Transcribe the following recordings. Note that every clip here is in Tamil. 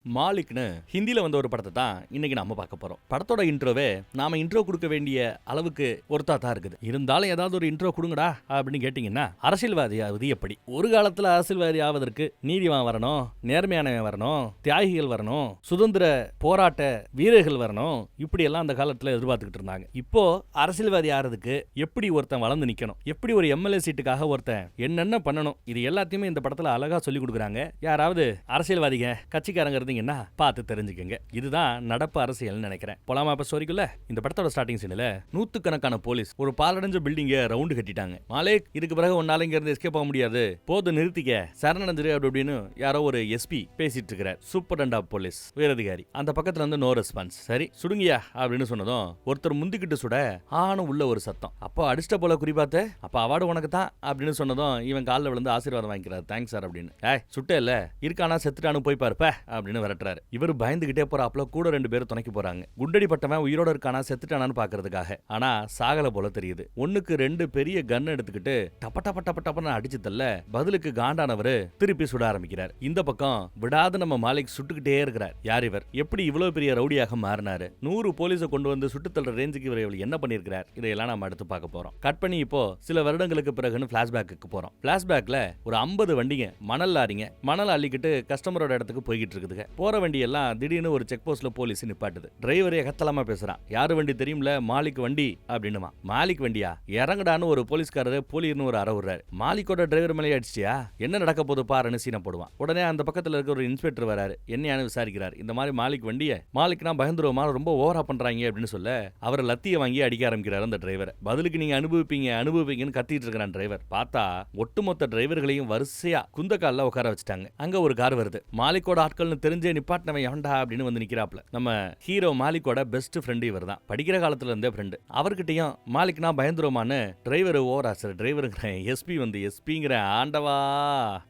மாலிக்னு ஹிந்தில வந்த ஒரு படத்தை தான் இன்னைக்கு நாம பார்க்க போறோம். படத்தோட இன்ட்ரோவே நாம இன்ட்ரோ கொடுக்க வேண்டிய அளவுக்கு ஒருத்தா தான் இருக்குது. இருந்தாலும் ஏதாவது ஒரு இன்ட்ரோ கொடுங்கடா அப்படின்னு கேட்டீங்கன்னா, அரசியல்வாதியாவது எப்படி? ஒரு காலத்துல அரசியல்வாதி ஆவதற்கு நீதிவான் வரணும், நேர்மையானவன் வரணும், தியாகிகள் வரணும், சுதந்திர போராட்ட வீரர்கள் வரணும், இப்படி எல்லாம் அந்த காலத்துல எதிர்பார்த்துக்கிட்டு இருந்தாங்க. இப்போ அரசியல்வாதி ஆறதுக்கு எப்படி ஒருத்தன் வளர்ந்து நிக்கணும், எப்படி ஒரு எம்எல்ஏ சீட்டுக்காக ஒருத்தன் என்னென்ன பண்ணணும், இது எல்லாத்தையுமே இந்த படத்துல அழகா சொல்லி கொடுக்குறாங்க. யாராவது அரசியல்வாதிங்க கட்சிக்காரங்க பார்த்து தெரிஞ்சுக்கங்க. இதுதான் நடப்பு அரசியல் நினைக்கிறேன். போலாமா இப்ப ஸ்டோரிக்குள்ள? இந்த படத்தோட ஸ்டார்டிங் சீன்ல நூத்துக்கணக்கான போலீஸ் ஒரு பாலடைஞ்ச பில்டிங்க ரவுண்டு கட்டிட்டாங்க. மாலிக், இதுக்கு பிறகு ஒன்னால இங்க இருந்து எஸ்கேப் ஆக முடியாது, போது நிறுத்திக்க, சரணடைஞ்சிரு அப்படின்னு யாரோ ஒரு எஸ்பி பேசிட்டு இருக்கிறார். சூப்பரண்ட் ஆஃப் போலீஸ் உயரதிகாரி. அந்த பக்கத்துல இருந்து நோ ரெஸ்பான்ஸ். சரி சுடுங்கியா அப்படின்னு சொன்னதும் ஒருத்தர் முந்திக்கிட்டு சுட ஆணும் உள்ள ஒரு சத்தம். அப்போ அடிச்சிட்ட போல குறிப்பாத்து, அப்ப அவார்டு உனக்கு தான் அப்படின்னு சொன்னதும் இவன் காலில் விழுந்து ஆசீர்வாதம் வாங்கிக்கிறார். தேங்க்ஸ் சார் அப்படின்னு. சுட்டே இல்ல இருக்கானா செத்துட்டானு போய் பாருப்ப அப்படின்னு விரட்டுறாரு. இவர் பயந்துகிட்டே போறாப்ல, கூட ரெண்டு பேரும் துணைக்கு போறாங்க. குண்டடி பட்டவன் உயிரோட இருக்கானா செத்துட்டானான்னு பாக்குறதுக்காக. ஆனா சாகல போல தெரியுது. ஒண்ணுக்கு ரெண்டு பெரிய கன் எடுத்துக்கிட்டு டப்ப டப்ப டப்ப டப்பன்னு அடிச்சு தள்ள பதிலுக்கு காண்டானவரு திருப்பி சுட ஆரம்பிக்கிறார். இந்த பக்கம் விடாது நம்ம மாலிக் சுட்டுக்கிட்டே இருக்கிறார். யார் இவர்? எப்படி இவ்வளவு பெரிய ரவுடியாக மாறினாரு? 100 போலீஸை கொண்டு வந்து சுட்டு தள்ளுற ரேஞ்சுக்கு இவர் என்ன பண்ணிருக்கிறார்? இதையெல்லாம் நம்ம அடுத்து பார்க்க போறோம். கட் பண்ணி இப்போ சில வருடங்களுக்கு பிறகுன்னு பிளாஷ்பேக்கு போறோம். பிளாஷ்பேக்ல ஒரு 50 வண்டிங்க மணல் லாரிங்க மணல் அள்ளிக்கிட்டு கஸ்டமரோட இடத்துக்கு போய்கிட்டு இருக்குதுங்க. போற வண்டி எல்லாம் திடீர்னு ஒரு செக் போஸ்ட்ல போலீஸ் நிப்பாட்டுது. டிரைவரே கத்தலாமா பேசுறான். யாரு வண்டி தெரியும்ல? மாலிக் வண்டி அப்படின்னுமா. மாலிக் வண்டியா? இறங்கடான்னு ஒரு போலீஸ்காரரு போலீர்னு ஒரு அற விடுறாரு. மாலிக்கோட டிரைவர் மேலே அடிச்சியா, என்ன நடக்க போது பாருன்னு சீனை போடுவான். உடனே அந்த பக்கத்துல இருக்க ஒரு இன்ஸ்பெக்டர் வராரு. என்னையானு விசாரிக்கிறார். இந்த மாதிரி மாலிக் வண்டியை மாலிக்னா பயந்துருவமா, ரொம்ப ஓவரா பண்றாங்க அப்படின்னு சொல்ல அவரை லத்திய வாங்கி அடிக்க ஆரம்பிக்கிறார் அந்த டிரைவர். பதிலுக்கு நீங்க அனுபவிப்பீங்கன்னு கத்திட்டு இருக்கிறான் டிரைவர். பார்த்தா ஒட்டுமொத்த டிரைவர்களையும் வரிசையா குந்தக்கால்ல உட்கார வச்சுட்டாங்க. அங்க ஒரு கார் வருது. மாலிக்கோட ஆட்கள்னு தெரிஞ்சே நிப்பாட்டினவன் எவன்டா அப்படின்னு வந்து நிக்கிறாப்ல. நம்ம ஹீரோ மாலிக்கோட பெஸ்ட் ஃப்ரெண்ட் இவர் தான். படிக்கிற காலத்துல இருந்தே ஃப்ரெண்டு. அவர்கிட்டயும் மாலிக்னா பயந்துருமான்னு டிரைவர் ஓவராசர் டிரைவருங்கிற எஸ்பி வந்து எஸ்பிங்கிற ஆண்டவா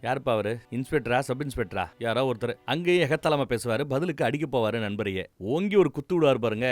யாருப்பா அவரு? இன்ஸ்பெக்டரா சப் இன்ஸ்பெக்டரா யாரோ ஒருத்தர். அங்கேயும் எகத்தலாம பேசுவாரு, பதிலுக்கு அடிக்க போவாரு நண்பரையே. ஓங்கி ஒரு குத்து விடுவாரு பாருங்க,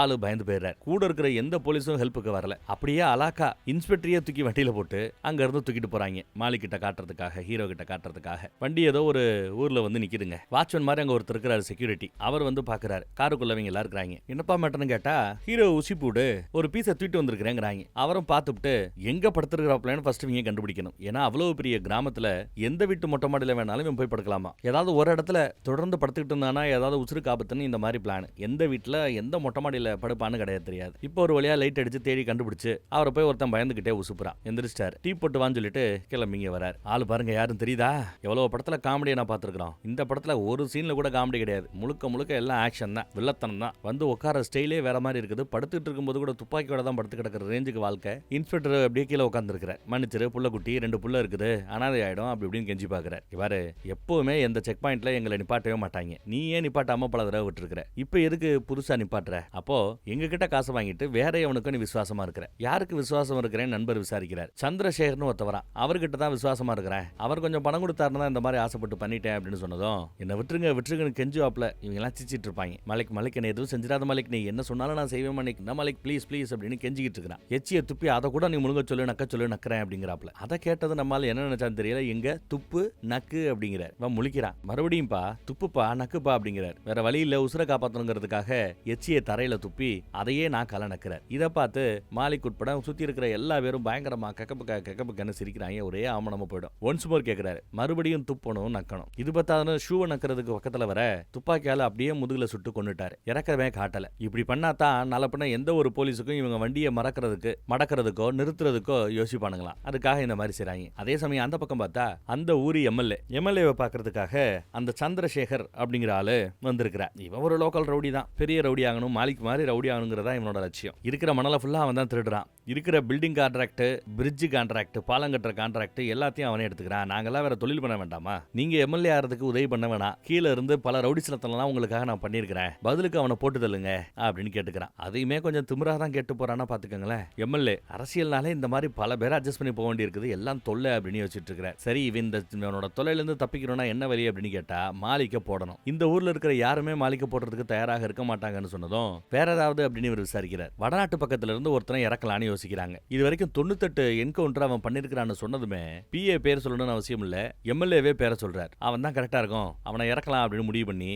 ஆளு பயந்து போயிடுறாரு. கூட இருக்கிற எந்த போலீஸும் ஹெல்ப்புக்கு வரல. அப்படியே அலாக்கா இன்ஸ்பெக்டரையே தூக்கி வண்டியில போட்டு அங்க இருந்து தூக்கிட்டு போறாங்க மாலிக் கிட்ட காட்டுறதுக்காக, ஹீரோ கிட்ட காட்டுறதுக்காக. வண்டி ஏதோ ஒரு ஊர்ல வந்து நிக்குதுங்க. வாட்ச்மேன் மாதிரி அங்க ஒருத்தர் இருக்கிறாரு செக்யூரிட்டி. அவர் வந்து பாக்குறாரு. காருக்குள்ளவங்க எல்லாம் இருக்கிறாங்க. என்னப்பா மேட்டர்னு கேட்டா, ஹீரோ உசி போடு ஒரு பீஸை தூக்கிட்டு வந்திருக்கிறேங்கிறாங்க. அவரும் பார்த்துட்டு எங்க படுத்திருக்கிறாப்லன்னு ஃபர்ஸ்ட் இவங்க கண்டுபிடிக்கணும். ஏன்னா அவ்வளவு பெரிய கிராமத்துல எந்த வீட்டு மொட்டை மாடியில வேணாலும் இவன் போய் படுக்கலாமா. ஏதாவது ஒரு இடத்துல தொடர்ந்து படுத்துக்கிட்டு இருந்தானா ஏதாவது உசுருக்கு ஆபத்துன்னு இந்த மாதிரி பிளான். எந்த வீட்டுல எந்த மொட்டை மாடியில படுப்பான்னு கிடையாது தெரியாது. இப்போ ஒரு வழியா லைட் அடிச்சு தேடி கண்டுபிடிச்சு அவரை போய் ஒருத்தன் பயந்துகிட்டே உசுப்புறான். எந்திரிச்சிட்டாரு. டீ போட்டு வான்னு சொல்லிட்டு கிளம்பிங்க வராரு. ஆளு பாருங்க யாரும் தெரியுதா? எவ்வளவு படத்துல காமெடியை நான் பார்த்திருக்கிறோம். இந்த படத்துல ஒரு சீன்ல கூட காமெடி கிடையாது. முழுக்க முழுக்க எல்லாம் ஆக்ஷன் தான், வில்லத்தனம் தான். வந்து உட்கார ஸ்டைலே வேற மாதிரி இருக்குது. படுத்துட்டு இருக்கும்போது கூட துப்பாக்கியோட தான் படுத்து கிடக்கிற ரேஞ்சுக்கு வாழ்க்கை. இன்ஸ்பெக்டர் அப்படியே கீழே உட்காந்துருக்கிறார். மன்னிச்சிரு, புள்ளக்குட்டி 2 புள்ள இருக்குது, அனாதை ஆயிடும் அப்படி இப்படின்னு கெஞ்சி பாக்குறாரு. இவரு எப்பவுமே எந்த செக் பாயிண்ட்ல எங்களை நிப்பாட்டவே மாட்டாங்க. நீ ஏன் நிப்பாட்டாம பல தடவை விட்டுருக்கிற, இப்ப எதுக்கு புதுசா நிப்பாட்டுற? அப்போ எங்க கிட்ட காசு வாங்கிட்டு வேற எவனுக்கும் நீ விசுவாசமா இருக்கிற. யாருக்கு விசுவாசம் இருக்கிறேன் நண்பர் விசாரிக்கிறார். சந்திரசேகர்னு ஒருத்தவரா, அவர்கிட்ட தான் விசுவாசமா இருக்கிறேன். அவர் கொஞ்சம் பணம் கொடுத்தாருன்னு தான் இந்த மாதிரி ஆசைப்பட்டு பண்ணிட்டேன் அப்படின்னு சொன்னதும் என்ன விட்டுருங்கன்னு கெஞ்சுவாப்ல. இவங்க எல்லாம் சிச்சிட்டு இருப்பாங்க. மலைக்கு என்ன எதுவும் செஞ்சிடாத மலைக்கு, நீ என்ன சொன்னாலும் நான் செய்வேன் மலைக்கு, நான் மலைக்கு ப்ளீஸ் ப்ளீஸ் அப்படின்னு கெஞ்சிக்கிட்டு இருக்கிறான். எச்சியை துப்பி அதை கூட நீ முழுங்க சொல்லு, நக்க சொல்லு, நக்கிறேன் அப்படிங்கிறாப்ல. அதை கேட்டது நம்மால என்ன நினைச்சான்னு தெரியல. எங்க துப்பு நக்கு அப்படிங்கிறார். இவன் முழிக்கிறான். மறுபடியும் பா துப்புப்பா நக்குப்பா அப்படிங்கிறார். வேற வழி இல்ல, உசுர காப்பாத்தணுங்கிறதுக்காக எச்சியை தரையில துப்பி அதையே நான் கல நக்கிறார். இதை பார்த்து மாலிக் உட்பட சுத்தி இருக்கிற எல்லா பேரும் பயங்கரமா கக்கப்புக்கன்னு சிரிக்கிறாங்க. ஒரே ஆமணமா போயிடும். ஒன்ஸ் மோர் கேட்கிறாரு. மறுபடியும் துப்பணும் நக்கணும். இது பார்த்தாலும் ஷூவை நக்கிறதுக்கு பக்கத்துல வர துப்பாக்கியால அப்படியே முதுகுல சுட்டு கொண்டுட்டாரு. இறக்கவே காட்டல. இப்படி பண்ணாதான் நல்ல எந்த ஒரு போலீஸுக்கும் இவங்க வண்டியை மடக்கிறதுக்கோ நிறுத்துறதுக்கோ யோசிப்பானுங்களாம். அதுக்காக இந்த மாதிரி செய்றாங்க. அதே சமயம் அந்த பக்கம் பார்த்தா அந்த ஊரி எம்எல்ஏவை பாக்குறதுக்காக அந்த சந்திரசேகர் அப்படிங்கிற ஆளு வந்திருக்கிறார். இவன் ஒரு லோக்கல் ரவுடி தான். பெரிய ரவுடி ஆகணும், மாலிக் மாதிரி ரவுடி ஆகணுங்கிறதா இவனோட லட்சியம். இருக்கிற மணலை ஃபுல்லா அவன் தான் திருடுறான். இருக்கிற பில்டிங் கான்ட்ராக்ட், பிரிட்ஜ் கான்ட்ராக்ட், பாலம் கட்டுற கான்ட்ராக்ட் எல்லாத்தையும் அவனே எடுத்துக்கிறான். நாங்கெல்லாம் வேற தொழில் பண்ண வேண்டாமா? நீங்க எம்எல்ஏ ஆகிறதுக்கு உதவி பண்ண வேணாம். கீழே இருந்து பல ரவுடி சிலத்தெல்லாம் உங்களுக்காக நான் பண்ணியிருக்கிறேன், பதிலுக்கு அவனை போட்டு தள்ளுங்க அப்படின்னு கேட்டுக்கிறான். அதையுமே கொஞ்சம் திமிரா தான் கேட்டு போறான்னா பாத்துக்கங்களேன். எம்எல்ஏ அரசியல்னாலே இந்த மாதிரி பல பேரை அட்ஜஸ்ட் பண்ணி போக வேண்டி இருக்குது, எல்லாம் தொல்லை அப்படின்னு யோசிச்சுட்டு இருக்கிறேன். சரி இவனோட தொல்லையில இருந்து தப்பிக்கணும்னா என்ன வழி அப்படின்னு கேட்டா, மாலிக்க போடணும். இந்த ஊர்ல இருக்கிற யாருமே மாலிக்க போடுறதுக்கு தயாராக இருக்க மாட்டாங்கன்னு சொன்னதும் வேற ஏதாவது அப்படின்னு இவர் விசாரிக்கிறார். வடநாட்டு பக்கத்துல இருந்து ஒருத்தனை இறக்கலான்னு யோசிக்கிறாங்க. இது வரைக்கும் 98 என்கவுண்டர் அவன் பண்ணிருக்கிறான்னு சொன்னதுமே பிஏ பேர் சொல்லணும்னு அவசியம் இல்ல, எம்எல்ஏவே பேரை சொல்றார். அவன் தான் கரெக்டா இருக்கும், அவனை இறக்கலாம் அப்படின்னு முடிவு பண்ணி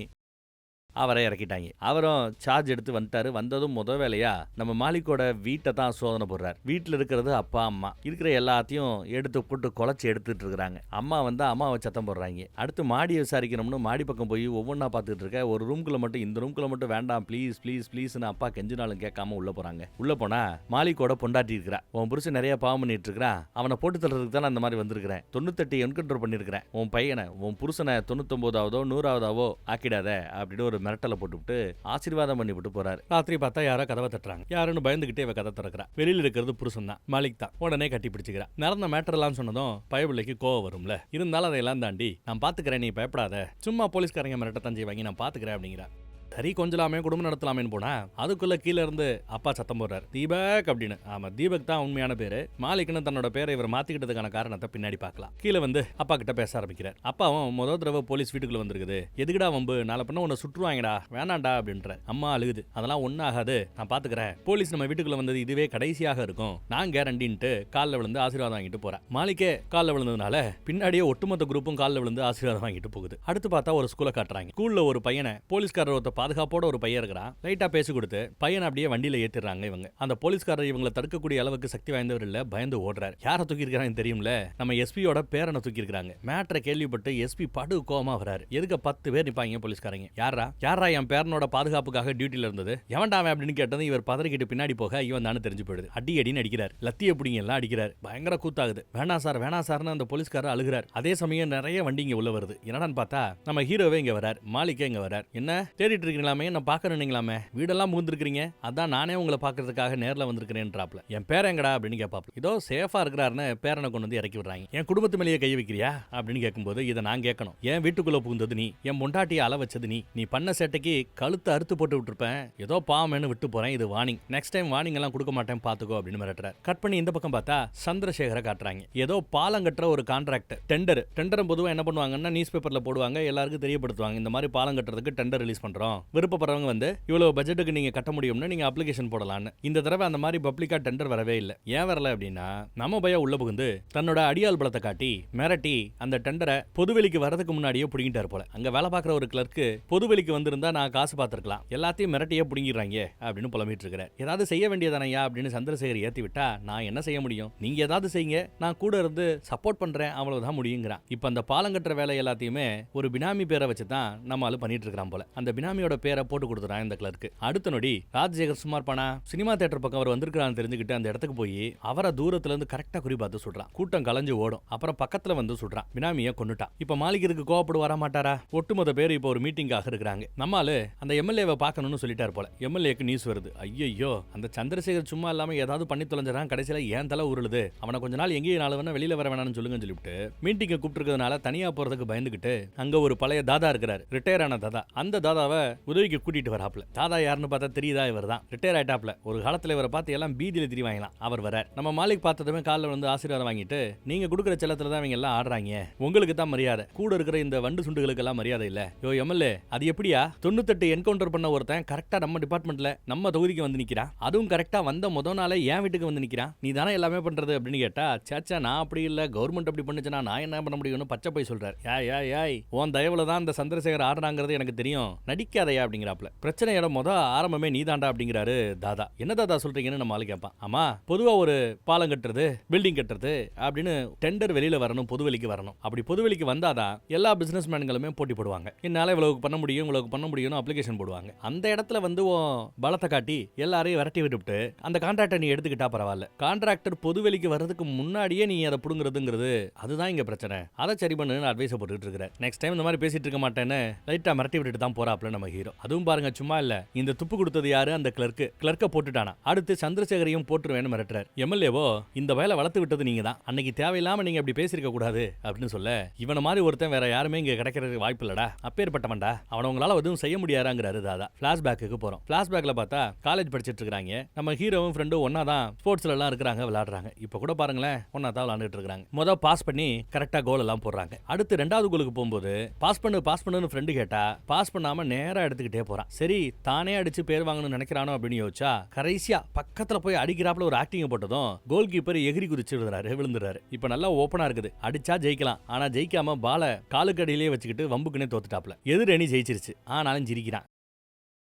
அவரை இறக்கிட்டாங்க. அவரும் சார்ஜ் எடுத்து வந்துட்டாரு. வந்ததும் முத வேலையா நம்ம மாலிக்கோட வீட்டை தான் சோதனை போடுறாரு. வீட்டில் இருக்கிறது அப்பா அம்மா இருக்கிற எல்லாத்தையும் எடுத்து போட்டு குலைச்சி எடுத்துட்டு இருக்காங்க. அம்மா வந்து அம்மாவை சத்தம் போடுறாங்க. அடுத்து மாடியை விசாரிக்கணும்னு மாடி பக்கம் போய் ஒவ்வொன்றா பார்த்துட்டு இருக்க. ஒரு ரூம்குள்ள மட்டும் இந்த ரூம்குள்ள மட்டும் வேண்டாம் ப்ளீஸ் ப்ளீஸ் ப்ளீஸ்னு அப்பா கெஞ்சினாலும் கேட்காம உள்ள போறாங்க. உள்ள போனா மாலிக்கோட பொண்டாட்டி இருக்கிறா. உன் புருஷன் நிறைய பாவம் பண்ணிட்டு இருக்கிறான், அவனை போட்டு தள்ளுறதுக்கு தான் அந்த மாதிரி வந்திருக்கிறேன். 98 என்கவுண்டர் பண்ணிருக்கிறேன். உன் பையனை உன் புருஷனை 99ஆவதோ 100ஆவதாவோ ஆக்கிடாத அப்படின்னு ஒரு மிரட்டலை போட்டுவிட்டு ஆசீர்வாதம் பண்ணி விட்டு போறாரு. ராத்திரி பார்த்தா யாரோ கதவை தட்டுறாங்க. யாருன்னு பயந்துகிட்டே இவ கதை திறக்கிறா. வெளியில இருக்கிறது புருஷன் தான், மாலிக் தான். உடனே கட்டி பிடிச்சிக்கிறா. நடந்த மேட்டர் எல்லாம் சொன்னதும் பயபிள்ளைக்கு கோவம் வரும்ல. இருந்தாலும் அதையெல்லாம் தாண்டி நான் பாத்துக்கிறேன், நீ பயப்படாத, சும்மா போலீஸ்காரங்க மிரட்டத்தான் செய்வாங்க, நான் பாத்துக்கிறேன் அப்படிங்கிறா. சரி கொஞ்சலாமே குடும்பம் நடத்தலாமேன்னு போனா அதுக்குள்ள கீழே இருந்து அப்பா சத்தம் போடுறாரு, தீபக் அப்படின்னு. ஆமா, தீபக் தான் உண்மையான பேரு. மாலிக்னு தன்னோட பேரை இவர் மாத்திக்கிட்டதுக்கான காரணத்தை பின்னாடி பார்க்கலாம். கீழே வந்து அப்பா கிட்ட பேச ஆரம்பிக்கிறார். அப்பாவும் முதல் தடவை போலீஸ் வீட்டுக்குள்ள வந்திருக்குது, எதுக்குடா வம்பு, நாளை பண்ண உன்னை சுற்றுவாங்கடா, வேணாண்டா அப்படின்ற. அம்மா அழுகுது, அதெல்லாம் ஒன்னும் ஆகாது, நான் பாத்துக்கிறேன், போலீஸ் நம்ம வீட்டுக்குள்ள வந்தது இதுவே கடைசியாக இருக்கும், நான் கேரண்டின்ட்டு காலில் விழுந்து ஆசீர்வாதம் வாங்கிட்டு போறேன். மாலிக்கே காலில் விழுந்ததுனால பின்னாடியே ஒட்டுமொத்த குரூப்பும் காலில் விழுந்து ஆசீர்வாதம் வாங்கிட்டு போகுது. அடுத்து பார்த்தா ஒரு ஸ்கூலை காட்டுறாங்க. ஸ்கூல்ல ஒரு பையனை போலீஸ்காரர் ஒருத்த பாதுகாப்போட ஒரு பையன் இருக்கிறான். லைட்டா பேசி கொடுத்து பையனை அப்படியே வண்டியில ஏத்திடுறாங்க இவங்க. அந்த போலீஸ்காரர் இவங்களை தடுக்கக்கூடிய அளவுக்கு சக்தி வாய்ந்தவர் இல்ல, பயந்து ஓடுறாரு. யாரை தூக்கி இருக்காங்க தெரியும்ல, நம்ம எஸ்பியோட பேரனை தூக்கி இருக்காங்க. மேட்டரை கேள்விப்பட்டு எஸ்பி படு கோவமா வராரு. எதுக்கு 10 பேர் நிப்பாங்க போலீஸ்காரங்க. யாரா என் பேரனோட பாதுகாப்புக்காக டியூட்டில இருந்தது, எவன்டாவே அப்படின்னு கேட்டது. இவர் பதறிக்கிட்டு பின்னாடி போக இவன் தானே தெரிஞ்சு போயிடுது. அடி அடின்னு அடிக்கிறார், லத்திய பிடிங்க எல்லாம் அடிக்கிறார். பயங்கர கூத்தாகுது. வேணா சார்னு அந்த போலீஸ்காரர் அழுகிறார். அதே சமயம் நிறைய வண்டி இங்க உள்ள வருது. என்னடான்னு பார்த்தா நம்ம ஹீரோவே இங்க வரார், மாலிக்கே இங்க வரார். என்ன தேடிட்டு இருக்கீங்களாமே, நான் பாக்கணுங்களே, வீடெல்லாம் முகுந்திருக்கீங்க, அதான் நானே உங்களை பாக்குறதுக்காக நேர்ல வந்திருக்கிறேன்றாப்ல. என் பேர எங்கடா அப்படின்னு கேட்பாப்ல. இதோ சேஃபா இருக்கிறாருன்னு பேரனை கொண்டு வந்து இறக்கி விடுறாங்க. என் குடும்பத்து மேலேயே கை வைக்கிறியா அப்படின்னு கேட்கும்போது இதை நான் கேட்கணும். என் வீட்டுக்குள்ள புகுந்தது நீ, என் பொண்டாட்டியை அள வச்சது நீ பண்ண சேட்டைக்கு கழுத்து அறுத்து போட்டு விட்டுருப்பேன், ஏதோ பாவமேனு விட்டு போறேன், இது வார்னிங், நெக்ஸ்ட் டைம் வார்னிங் எல்லாம் கொடுக்க மாட்டேன் பாத்துக்கோ அப்படின்னு மிரட்டுறாரு. கட் பண்ணி இந்த பக்கம் பார்த்தா சந்திரசேகரை காட்டுறாங்க. ஏதோ பாலம் கட்டுற ஒரு கான்ட்ராக்ட் டெண்டர் பொதுவாக என்ன பண்ணுவாங்கன்னா நியூஸ் பேப்பர்ல போடுவாங்க, எல்லாருக்கும் தெரியப்படுத்துவாங்க, இந்த மாதிரி பாலம் கட்டுறதுக்கு டெண்டர் ரிலீஸ் பண்றோம், விருப்பப்படுறவங்க வந்து இவ்வளவு பட்ஜெட்டுக்கு நீங்க கட்ட முடியும்னு நீங்க அப்ளிகேஷன் போடலாம்னு. இந்த தடவை அந்த மாதிரி பப்ளிக்கா டெண்டர் வரவே இல்லை. ஏன் வரல அப்படின்னா நம்ம பையன் உள்ள புகுந்து தன்னோட அடியாள் பலத்தை காட்டி மிரட்டி அந்த டெண்டரை பொதுவெளிக்கு வரதுக்கு முன்னாடியே பிடிங்கிட்டார் போல. அங்க வேலை பார்க்குற ஒரு கிளர்க்கு பொதுவெளிக்கு வந்திருந்தா நான் காசு பார்த்திருக்கலாம், எல்லாத்தையும் மிரட்டியே பிடிங்கிறாங்க அப்படின்னு புலம்பிட்டு இருக்கிறேன். ஏதாவது செய்ய வேண்டியதானையா அப்படின்னு சந்திரசேகர் ஏத்தி விட்டா நான் என்ன செய்ய முடியும், நீங்க ஏதாவது செய்யுங்க, நான் கூட இருந்து சப்போர்ட் பண்றேன், அவ்வளவுதான் முடியுங்கிறான். இப்ப அந்த பாலம் கட்டுற வேலை எல்லாத்தையுமே ஒரு பினாமி பேரை வச்சு தான் நம்மளால பண்ணிட்டு இருக்கிறான் போல. அந்த பினாமியோட பேரை போட்டு கொடுத்துறான் இந்த கிளர்க்கு. அடுத்த நொடி ராஜசேகர் சுமார் பானா சினிமா தியேட்டர் பக்கம் அவர் வந்திருக்கான்னு தெரிஞ்சுக்கிட்டு அந்த இடத்துக்கு போய் அவரை தூரத்துல இருந்து கரெக்டா குறி பார்த்து சுடுறான். கூட்டம் கலைஞ்சு ஓடும். அப்புறம் பக்கத்துல வந்து சுடுறான். பினாமியை கொண்டுட்டான். இப்ப மாளிகைக்கு கோவப்படு வர மாட்டாரா? ஒட்டுமொத்த பேர் இப்ப ஒரு மீட்டிங்காக இருக்கிறாங்க. நம்மால அந்த எம்எல்ஏவை பார்க்கணும்னு சொல்லிட்டார் போல. எம்எல்ஏக்கு நியூஸ் வருது, ஐயோ அந்த சந்திரசேகர் சும்மா இல்லாம ஏதாவது பண்ணி தொலைஞ்சான், கடைசியில ஏன் தலை உருளுது, அவனை கொஞ்ச நாள் எங்கேயும் நாள் வேணா வெளியில வர வேணாம்னு சொல்லுங்கன்னு சொல்லிவிட்டு மீட்டிங்கை கூப்பிட்டுருக்கிறதுனால தனியா போறதுக்கு பயந்துகிட்டு அங்க ஒரு பழைய தாதா இருக்கிறாரு, ரிட்டையர் ஆன தாதா. அந்த தாதாவை உதவிக்கு கூட்டிட்டு வராப்ல. தாதா யாருன்னு பார்த்தா தெரியுதா, இவர் தான் ரிட்டையர் ஆயிட்டாப்ல. ஒரு காலத்துல இவரை பார்த்து எல்லாம் பீதியில திரிவாங்களாம். அவர் வரார். நம்ம மாலிக் பார்த்ததுமே காலில் வந்து ஆசீர்வாதம் வாங்கிட்டு, நீங்க கொடுக்குற செல்லத்துல தான் இவங்க எல்லாம் ஆடுறாங்க, உங்களுக்கு தான் மரியாதை, கூட இருக்கிற இந்த வண்டு சுண்டுகளுக்கு எல்லாம் மரியாதை இல்ல. யோ எம்எல்ஏ, அது எப்படியா 98 என்கவுண்டர் பண்ண ஒருத்தன் கரெக்டா நம்ம டிபார்ட்மெண்ட்ல நம்ம தொகுதிக்கு வந்து நிக்கிறான், அதுவும் கரெக்டா வந்த முதல் நாளே என் வீட்டுக்கு வந்து நிக்கிறான், நீ தானே எல்லாமே பண்றது அப்படின்னு கேட்டா, சேச்சா நான் அப்படி இல்ல, கவர்மெண்ட் அப்படி பண்ணுச்சுன்னா நான் என்ன பண்ண முடியும்னு பச்சை போய் சொல்றாரு. யாய் உன் தயவுல தான் இந்த சந்திரசேகர் ஆடுறாங்கிறது எனக்கு தெரியும், நடிக்காதையா அப்படிங்கிறாப்ல. பிரச்சனையோட ஆரம்பமே நீதாண்டா அப்படிங்கிறாரு தாதா. என்ன தாதா சொல்றீங்கன்னு நம்ம ஆளு கேட்பான். ஆமா, பொதுவா ஒரு பாலம் கட்டுறது, பில்டிங் கட்டுறது அப்படின்னு டெண்டர் வெளியில வரணும், பொதுவெளிக்கு வரணும். அப்படி பொதுவெளிக்கு வந்தாதான் எல்லா பிசினஸ் மேன்களுமே போட்டி போடுவாங்க. என்னால இவ்வளவு பண்ண முடியும்னு அப்ளிகேஷன் போடுவாங்க. அந்த இடத்துல வந்து பலத்தை காட்டி எல்லாரையும் விரட்டி விட்டுவிட்டு அந்த கான்ட்ராக்டை நீ எடுத்துக்கிட்டா பரவாயில்ல. கான்ட்ராக்டர் பொதுவெளிக்கு வர்றதுக்கு முன்னாடியே நீ அதை புடுங்கிறதுங்கிறது அதுதான் இங்க பிரச்சனை. அதை சரி பண்ணு அட்வைஸ் போட்டுட்டு இருக்கிற. நெக்ஸ்ட் டைம் இந்த மாதிரி பேசிட்டு இருக்க மாட்டேன்னு லைட்டா மிரட்டி விட்டுட்டு தான் போறாப்ல நம்ம ஹீரோ. அதுவும் பாருங்க சும்மா இல்ல, இந்த துப்பு கொடுத்தது யாரு, அந்த கிளர்க்க போட்டுட்டானா. அடுத்து சந்திரசேகரையும் போட்டுருவேன்னு மிரட்டுறாரு. எம்எல்ஏவோ, இந்த வயலை வளர்த்து விட்டது நீங்க தான், அன்னைக்கு தேவையில்லாம நீங்க அப்படி பேசிருக்க கூடாது அப்படின்னு சொல்ல, இவன மாதிரி ஒருத்தன் வேற யாருமே இங்க கிடைக்கிறதுக்கு வாய்ப்பு இல்லடா, அப்பேற்பட்டவன்டா, அவன உங்களால எதுவும் செய்ய முடியாதாங்கிறாரு தாதா. பிளாஷ்பேக்கு போறோம். பிளாஷ்பேக்ல பார்த்தா காலேஜ் படிச்சிட்டு இருக்காங்க. நம்ம ஹீரோவும் ஃப்ரெண்டும் ஒன்னா தான் ஸ்போர்ட்ஸ்ல எல்லாம் இருக்கிறாங்க, விளையாடுறாங்க. இப்ப கூட பாருங்களேன், ஒன்னா தான் விளையாண்டுட்டு இருக்காங்க. மொதல் பாஸ் பண்ணி கரெக்டா கோல் எல்லாம் போடுறாங்க. அடுத்து ரெண்டாவது கோலுக்கு போகும்போது பாஸ் பண்ணுன்னு ஃப்ரெண்டு கேட்டா பாஸ் பண்ணாம நேரா எடுத்துக்கிட்டே போறான். சரி தானே அடிச்சு பேர் வாங்கணும்னு நினைக்கிறானோ அப்படின்னு யோசிச்சா கடைசியா பக்கத்துல போய் அடிக்கிறாப்ல ஒரு ஆக்டிங் போட்டதும் கோல் கீப்பர் எகிரி குதிச்சு விழுந்துறாரு. இப்ப நல்லா ஓப்பனா இருக்குது, அடிச்சா ஜெயிக்கலாம், ஆனா ஜெயிக்காம பால காலுக்கடியிலேயே வச்சுக்கிட்டு வம்புக்குனே தோத்துட்டாப்ல. எதிர் அணி ஜெயிச்சிருச்சு, ஆனாலும் ஜிரிக்கிறான்.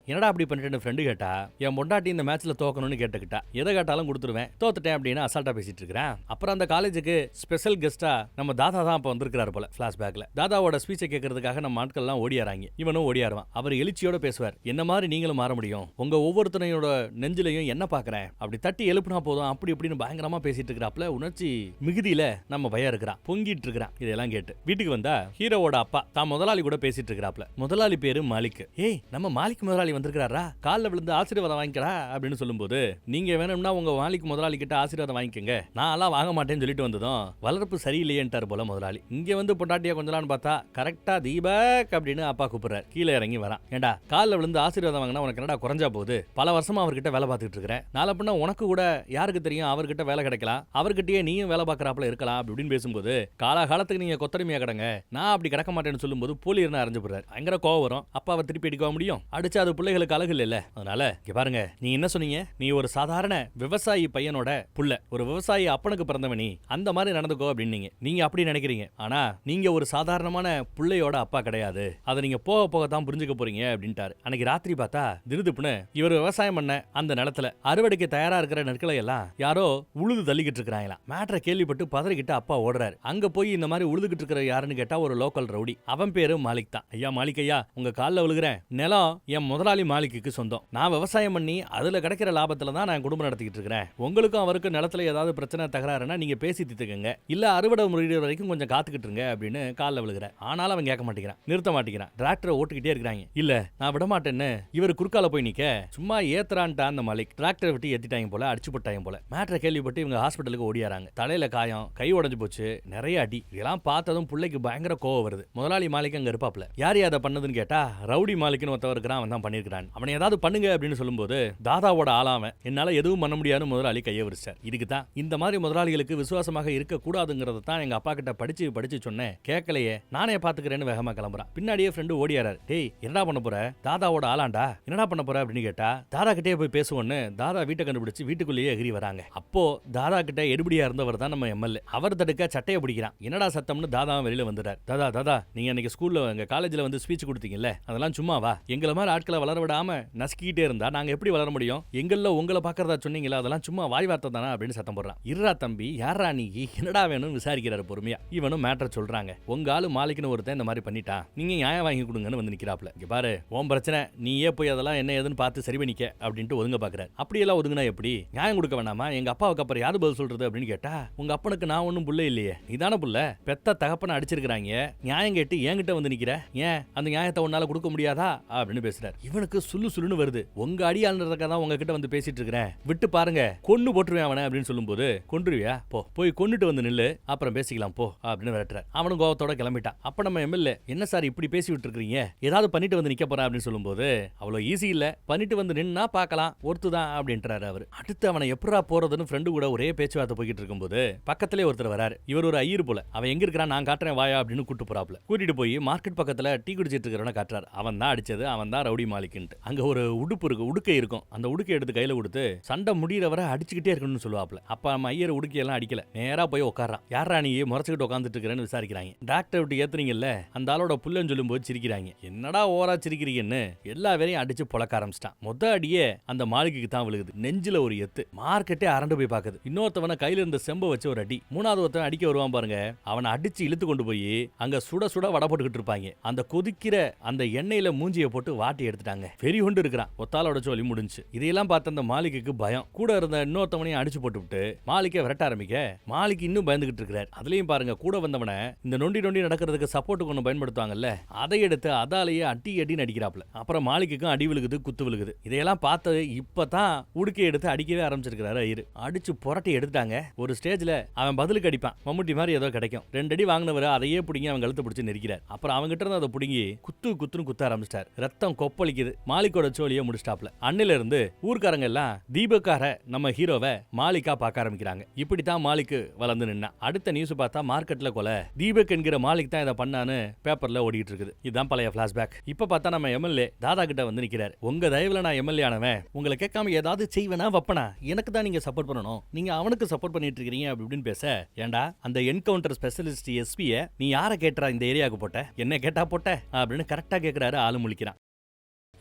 என்னடா அப்படி பண்ணிட்டு ஃப்ரெண்டு கேட்டா, என் பொண்டாட்டி இந்த மேட்ச்ல தோக்கணும்னு கேட்டுக்கிட்டா, எதை கேட்டாலும் கொடுத்துருவேன், தோத்துட்டேன் அப்படின்னு அசால்ட்டா பேசிட்டு இருக்கிறேன். அப்புறம் அந்த காலேஜுக்கு ஸ்பெஷல் கெஸ்டா நம்ம தாதா தான் அப்ப வந்திருக்காரு போல. பிளாஷ்பேக்ல தாதாவோட ஸ்பீச்சை கேட்கறதுக்காக நம்ம ஆட்கள் எல்லாம் ஓடியாராங்க. இவனும் ஓடியாருவான். அவர் எழுச்சியோட பேசுவார். என்ன மாதிரி நீங்களும் மாற முடியும், உங்க ஒவ்வொருத்தனையோட நெஞ்சிலையும் என்ன பாக்குறேன், அப்படி தட்டி எழுப்புனா போதும், அப்படி இப்படின்னு பயங்கரமா பேசிட்டு இருக்கிறாப்ல. உணர்ச்சி மிகுதியில நம்ம பையன் இருக்கிறான், பொங்கிட்டு இருக்கிறான். இதெல்லாம் கேட்டு வீட்டுக்கு வந்தா ஹீரோவோட அப்பா தான் முதலாளி கூட பேசிட்டு இருக்கிறாப்ல. முதலாளி பேரு மாலிக். ஏய், நம்ம மாலிக் முதலாளி வந்திருக்கிறாரா, காலில் விழுந்து ஆசீர்வாதம் வாங்கிக்கடா அப்படின்னு சொல்லும்போது, நீங்க வேணும்னா உங்க மாலிக் முதலாளி கிட்ட ஆசீர்வாதம் வாங்கிக்கங்க, நான் எல்லாம் வாங்க மாட்டேன்னு சொல்லிட்டு வந்ததும் வளர்ப்பு சரியில்லையேன்ட்டார் போல முதலாளி. இங்க வந்து பொண்டாட்டியா கொஞ்சலான்னு பார்த்தா கரெக்டா தீபக் அப்படின்னு அப்பா கூப்பிடுறாரு. கீழே இறங்கி வரான். ஏண்டா, காலில் விழுந்து ஆசீர்வாதம் வாங்கினா உனக்கு என்னடா குறைஞ்சா போகுது, பல வருஷமா அவர்கிட்ட வேலை பார்த்துட்டு இருக்கிறேன், நாளை பின்ன உனக்கு கூட யாருக்கு தெரியும் அவர்கிட்ட வேலை கிடைக்கலாம், அவர்கிட்டயே நீயும் வேலை பார்க்கறாப்புல இருக்கலாம் அப்படின்னு பேசும்போது, காலகாலத்துக்கு நீங்க கொத்தடிமையா கிடங்க, நான் அப்படி கிடக்க மாட்டேன்னு சொல்லும்போது போலியர்னு அறிஞ்சு போடுறாரு. பயங்கர கோவம் வரும். அப்பாவை திருப்பி அடிக்க முடியும், அடிச்சா அது பிள்ளைகளுக்கு அழகு இல்ல. அதனால இங்க பாருங்க, நீ என்ன சொன்னீங்க, நீ ஒரு சாதாரண விவசாயி பையனோட புள்ள, ஒரு விவசாயி அப்பனுக்கு பிறந்தவனி, அந்த மாதிரி நடந்துக்கோ அப்படின்னு நீங்க அப்படி நினைக்கிறீங்க. ஆனா நீங்க ஒரு சாதாரணமான பிள்ளையோட அப்பா கிடையாது, அதை நீங்க போக போக தான் புரிஞ்சுக்க போறீங்க அப்படின்ட்டாரு. அன்னைக்கு ராத்திரி பார்த்தா திருதுப்புன்னு இவர் விவசாயம் பண்ண அந்த நிலத்துல அறுவடைக்கு தயாரா இருக்கிற நெற்களை எல்லாம் யாரோ உழுது தள்ளிக்கிட்டு இருக்கிறாங்களா. மேட்ரை கேள்விப்பட்டு பதறிக்கிட்டு அப்பா ஓடுறாரு. அங்க போய் இந்த மாதிரி உழுதுகிட்டு இருக்கிற யாருன்னு கேட்டா ஒரு லோக்கல் ரவுடி. அவன் பேரு மாலிக் தான். ஐயா மாலிக் ஐயா, உங்க காலில் விழுகிறேன், நிலம் என் முதலாளி மாலிக்கு சொந்தம், நான் விவசாயம் பண்ணி அதுல கிடைக்கிற லாபத்துல தான் நான் குடும்பம் நடத்திக்கிட்டு இருக்கிறேன், உங்களுக்கும் அவருக்கும் நிலத்துல ஏதாவது பிரச்சனை தகராறுனா நீங்க பேசி தீர்த்துக்கங்க, இல்ல அறுவடை முறையிற வரைக்கும் கொஞ்சம் காத்துக்கிட்டு இருங்க அப்படின்னு காலில் விழுகிற. ஆனாலும் அவன் கேட்க மாட்டேங்கிறான், நிறுத்த மாட்டேங்கிறான். டிராக்டரை ஓட்டிக்கிட்டே இருக்கிறாங்க. இல்ல நான் விட மாட்டேன்னு இவர் குறுக்கால போய் நிக்க சும்மா ஏத்துறான்ட்டா அந்த மாலிக். டிராக்டரை விட்டு ஏத்திட்டாங்க போல, அடிச்சு போட்டாங்க போல. மேட்ரை கேள்விப்பட்டு இவங்க ஹாஸ்பிட்டலுக்கு ஓடியாராங்க. தலையில காயம், கை உடைஞ்சு போச்சு, நிறைய அடி. இதெல்லாம் பார்த்ததும் பிள்ளைக்கு பயங்கர கோவம் வருது. முதலாளி மாலிக் அங்க இருப்பாப்ல. யார் அதை பண்ணதுன்னு கேட்டா, ரவுடி மாலிக்னு ஒருத்தவர் இருக்கிறான், அவன் தான் பண்ணிருக்கான், அவனை ஏதாவது பண்ணுங்க அப்படின்னு சொல்லும்போது, தாதாவோட ஆளாவன், என்னால எதுவும் பண்ண முடியாதுன்னு முதலாளி கையை விரிச்சார். இதுக்கு தான் இந்த மாதிரி முதலாளிகளுக்கு விசுவாசமாக இருக்க கூடாதுங்கிறத தான் எங்க அப்பா கிட்ட படிச்சு சொன்னேன், கேட்கலையே, நானே பாத்துக்கிறேன்னு வேகமா கிளம்புறான். பின்னாடியே ஃப்ரெண்டு ஓடியாராரு. டேய், என்னடா பண்ண போற, தாதாவோட ஆளாண்டா, என்னடா பண்ண போற அப்படின்னு கேட்டா, தாதா கிட்டே போய் பேசுவோன்னு தாதா வீட்டை கண்டுபிடிச்சு வீட்டுக்குள்ளேயே எகிரி வராங்க. அப்போ தாதா கிட்ட எடுபடியா இருந்தவர் தான் நம்ம எம்எல்ஏ. அவர் தடுக்க சட்டையை பிடிக்கிறான். என்னடா சத்தம்னு தாதா வெளியில வந்துறார். தாதா தாதா, நீங்க அன்னைக்கு ஸ்கூல்ல எங்க காலேஜ்ல வந்து ஸ்பீச் கொடுத்தீங்கல்ல, அதெல்லாம் சும்மாவா, எங்களை மாதிரி ஆட்களை வளர விடாம நசுக்கிட்டே இருந்தா நாங்க எப்படி வளர முடியும், எங்கள்ல உங்களை பாக்குறதா சொன்னீங்களா, அதெல்லாம் சும்மா வாய் வார்த்தை தானா அப்படின்னு சத்தம் போடுறான். இருடா தம்பி, யாரா நீ, என்னடா வேணும்னு விசாரிக்கிறாரு பொறுமையா. இவனும் மேட்டர் சொல்றாங்க. உங்க ஆளு மாலிக்னு ஒருத்தன் இந்த மாதிரி பண்ணிட்டா, நீங்க நியாயம் வாங்கி கொடுங்கன்னு வந்து நிக்கிறாப்ல. இங்க பாரு, உன் பிரச்சனை, நீயே போய் அதெல்லாம் என்ன ஏதுன்னு பார்த்து சரி பண்ணிக்க அப்படின்ட்டு ஒதுங்க பாக்குறாரு. அப்படியெல்லாம் ஒதுங்கினா எப்படி, நியாயம் கொடுக்க வேணாமா, எங்க அப்பாவுக்கு அப்புறம் யாரு பதில் சொல்றது அப்படின்னு கேட்டா, உங்க அப்பனுக்கு நான் ஒன்னும் புள்ள இல்லையே, நீதான புள்ள, பெத்த தகப்பனை அடிச்சிருக்காங்க, நியாயம் கேட்டு என்கிட்ட வந்து நிக்கிற, ஏன் அந்த நியாயத்தை உன்னால கொடுக்க முடியாதா அப்படின்னு பேசுறாரு. இவனுக்கு சுள்ளுன்னு வருது. உங்க அடியாளன்றதுக்காக தான் உங்ககிட்ட வந்து பேசிட்டு இருக்கிறேன், விட்டு பாருங்க, கொன்னு போட்டுருவேன் அவனை அப்படின்னு சொல்லும்போது, கொன்றுவியா, போ போய் கொன்னுட்டு வந்து நில்லு, அப்புறம் பேசிக்கலாம் போ அப்படின்னு விரட்டுறாரு. அவனும் கோவத்தோட கிளம்பிட்டான். அப்ப நம்ம எம்எல்ஏ, என்ன சார் இப்படி பேசி விட்டு இருக்கீங்க, ஏதாவது பண்ணிட்டு வந்து நிக்க போறா அப்படின்னு சொல்லும்போது, அவ்வளவு ஈஸி இல்ல, பண்ணிட்டு வந்து நின்னா பார்க்கலாம், ஒருத்துதான் அப்படின்றாரு அவரு. அடுத்து அவனை எப்படா போறதுன்னு ஃப்ரெண்டு கூட ஒரே பேச்சுவார்த்தை போய்கிட்டு இருக்கும்போது பக்கத்திலே ஒருத்தர் வராரு. இவர் ஒரு ஐயர் போல. அவன் எங்க இருக்கிறான் நான் காட்டுறேன் வாயா அப்படின்னு கூட்டு போறாப்ல. கூட்டிட்டு போய் மார்க்கெட் பக்கத்துல டீ குடிச்சிட்டு இருக்கிறவன காட்டுறாரு. அவன் தான் அடிச்சது, அவன் தான் ரவுடி மாலிக்ன்ட்டு. அங்க ஒரு உடுப்பு இருக்கு, உடுக்கை இருக்கும். அந்த உடுக்கை எடுத்து கையில கொடுத்து சண்டை முடியறவரை அடிச்சுக்கிட்டே இருக்கணும்னு சொல்லுவாப்ல. அப்ப நம்ம ஐயர் உடுக்கையெல்லாம் அடிக்கல, நேரா போய் உட்காரான். யாரா நீ முறைச்சுக்கிட்டு உட்காந்துட்டு இருக்கிறேன்னு விசாரிக்கிறாங்க. டாக்டர் விட்டு ஏத்துறீங்கல்ல, அந்த ஆளோட புள்ளன்னு சொல்லும் போது சிரிக்கிறாங்க. என்னடா ஓரா சிரிக்கிறீங்கன்னு எல்லா வேலையும் அடிச்சு பொழக்க ஆரம்பிச்சிட்டான். மொத்த அடியே அந்த மாளிகைக்கு தான் விழுகுது. நெஞ்சில ஒரு எத்து. மார்க்கெட்டே அரண்டு போய் பாக்குது. இன்னொருத்தவன கையில இருந்த செம்ப வச்சு ஒரு அடி. மூணாவது ஒருத்தன் அடிக்க வருவான் பாருங்க, அவனை அடிச்சு இழுத்து கொண்டு போய் அங்க சுட சுட வடை போட்டுக்கிட்டு இருப்பாங்க. அந்த கொதிக்கிற அந்த எண்ணெயில மூஞ்சியை போட்டு வாட்டி எடுத்துட்டாங்க. வெறி கொண்டு இருக்கிறான். ஒத்தாலோட சொல்லி முடிஞ்சு. இதையெல்லாம் பார்த்த அந்த மாளிகைக்கு பயம். கூட இருந்த இன்னொருத்தவனையும் அடிச்சு போட்டு விட்டு மாளிகை விரட்ட ஆரம்பிக்க, மாளிகை இன்னும் பயந்துகிட்டு இருக்கிறார். அதுலயும் பாருங்க, கூட வந்தவனை இந்த நொண்டி நொண்டி நடக்கிறதுக்கு சப்போர்ட் ஒன்று பயன்படுத்துவாங்கல்ல, அதை எடுத்து அதாலேயே அடி அடின்னு அடிக்கிறாப்ல. அப்புறம் மாளிகைக்கும் அடி விழுகுது, குத்து விழுகுது. இதையெல்லாம் பார்த்து இப்பதான் உடுக்கை எடுத்து அடிக்கவே ஆரம்பிச்சிருக்கிறாரு ஐயரு. அடிச்சு புரட்டி எடுத்துட்டாங்க. ஒரு ஸ்டேஜ்ல அவன் பதிலுக்கு அடிப்பான், மம்முட்டி மாதிரி ஏதோ கிடைக்கும். 2 அடி வாங்கினவர் அதையே பிடிங்கி அவன் கழுத்து பிடிச்சு நெரிக்கிறார். அப்புறம் அவங்க கிட்ட இருந்து அதை பிடிங்கி குத்துன்னு குத்த ஆரம்பிச்சிட்டார். ரத்தம் கொப்பளிக்குது. மாலிக்கோட சோழியை முடிச்சிட்டாப்ல. அன்னில இருந்து ஊர்க்காரங்க எல்லாம் தீபக்கார நம்ம ஹீரோவை மாலிக்கா பார்க்க ஆரம்பிக்கிறாங்க. இப்படித்தான் மாலிக்கு வளர்ந்து நின்னா. அடுத்த நியூஸ் பார்த்தா மார்க்கெட்ல கொலை, தீபக் என்கிற மாலிக் தான் இதை பண்ணான்னு பேப்பர்ல ஓடிட்டு இருக்குது. இதுதான் பழைய பிளாஷ்பேக். இப்ப பார்த்தா நம்ம எம்எல்ஏ தாதா கிட்ட வந்து நிக்கிறார். உங்க தயவுல நான் எம்எல்ஏ ஆனவன், உங்களை கேட்காம ஏதாவது செய்வேனா வப்பனா, எனக்கு தான் நீங்க சப்போர்ட் பண்ணணும், நீங்க அவனுக்கு சப்போர்ட் பண்ணிட்டு இருக்கீங்க அப்படின்னு பேச, ஏண்டா அந்த என்கவுண்டர் ஸ்பெஷலிஸ்ட் எஸ்பியை நீ யாரை கேட்டா இந்த ஏரியாவுக்கு போட்ட, என்ன கேட்டா போட்ட அப்படின்னு கரெக்டா கேட்கிறாரு. ஆளு முழிக்கிறான்.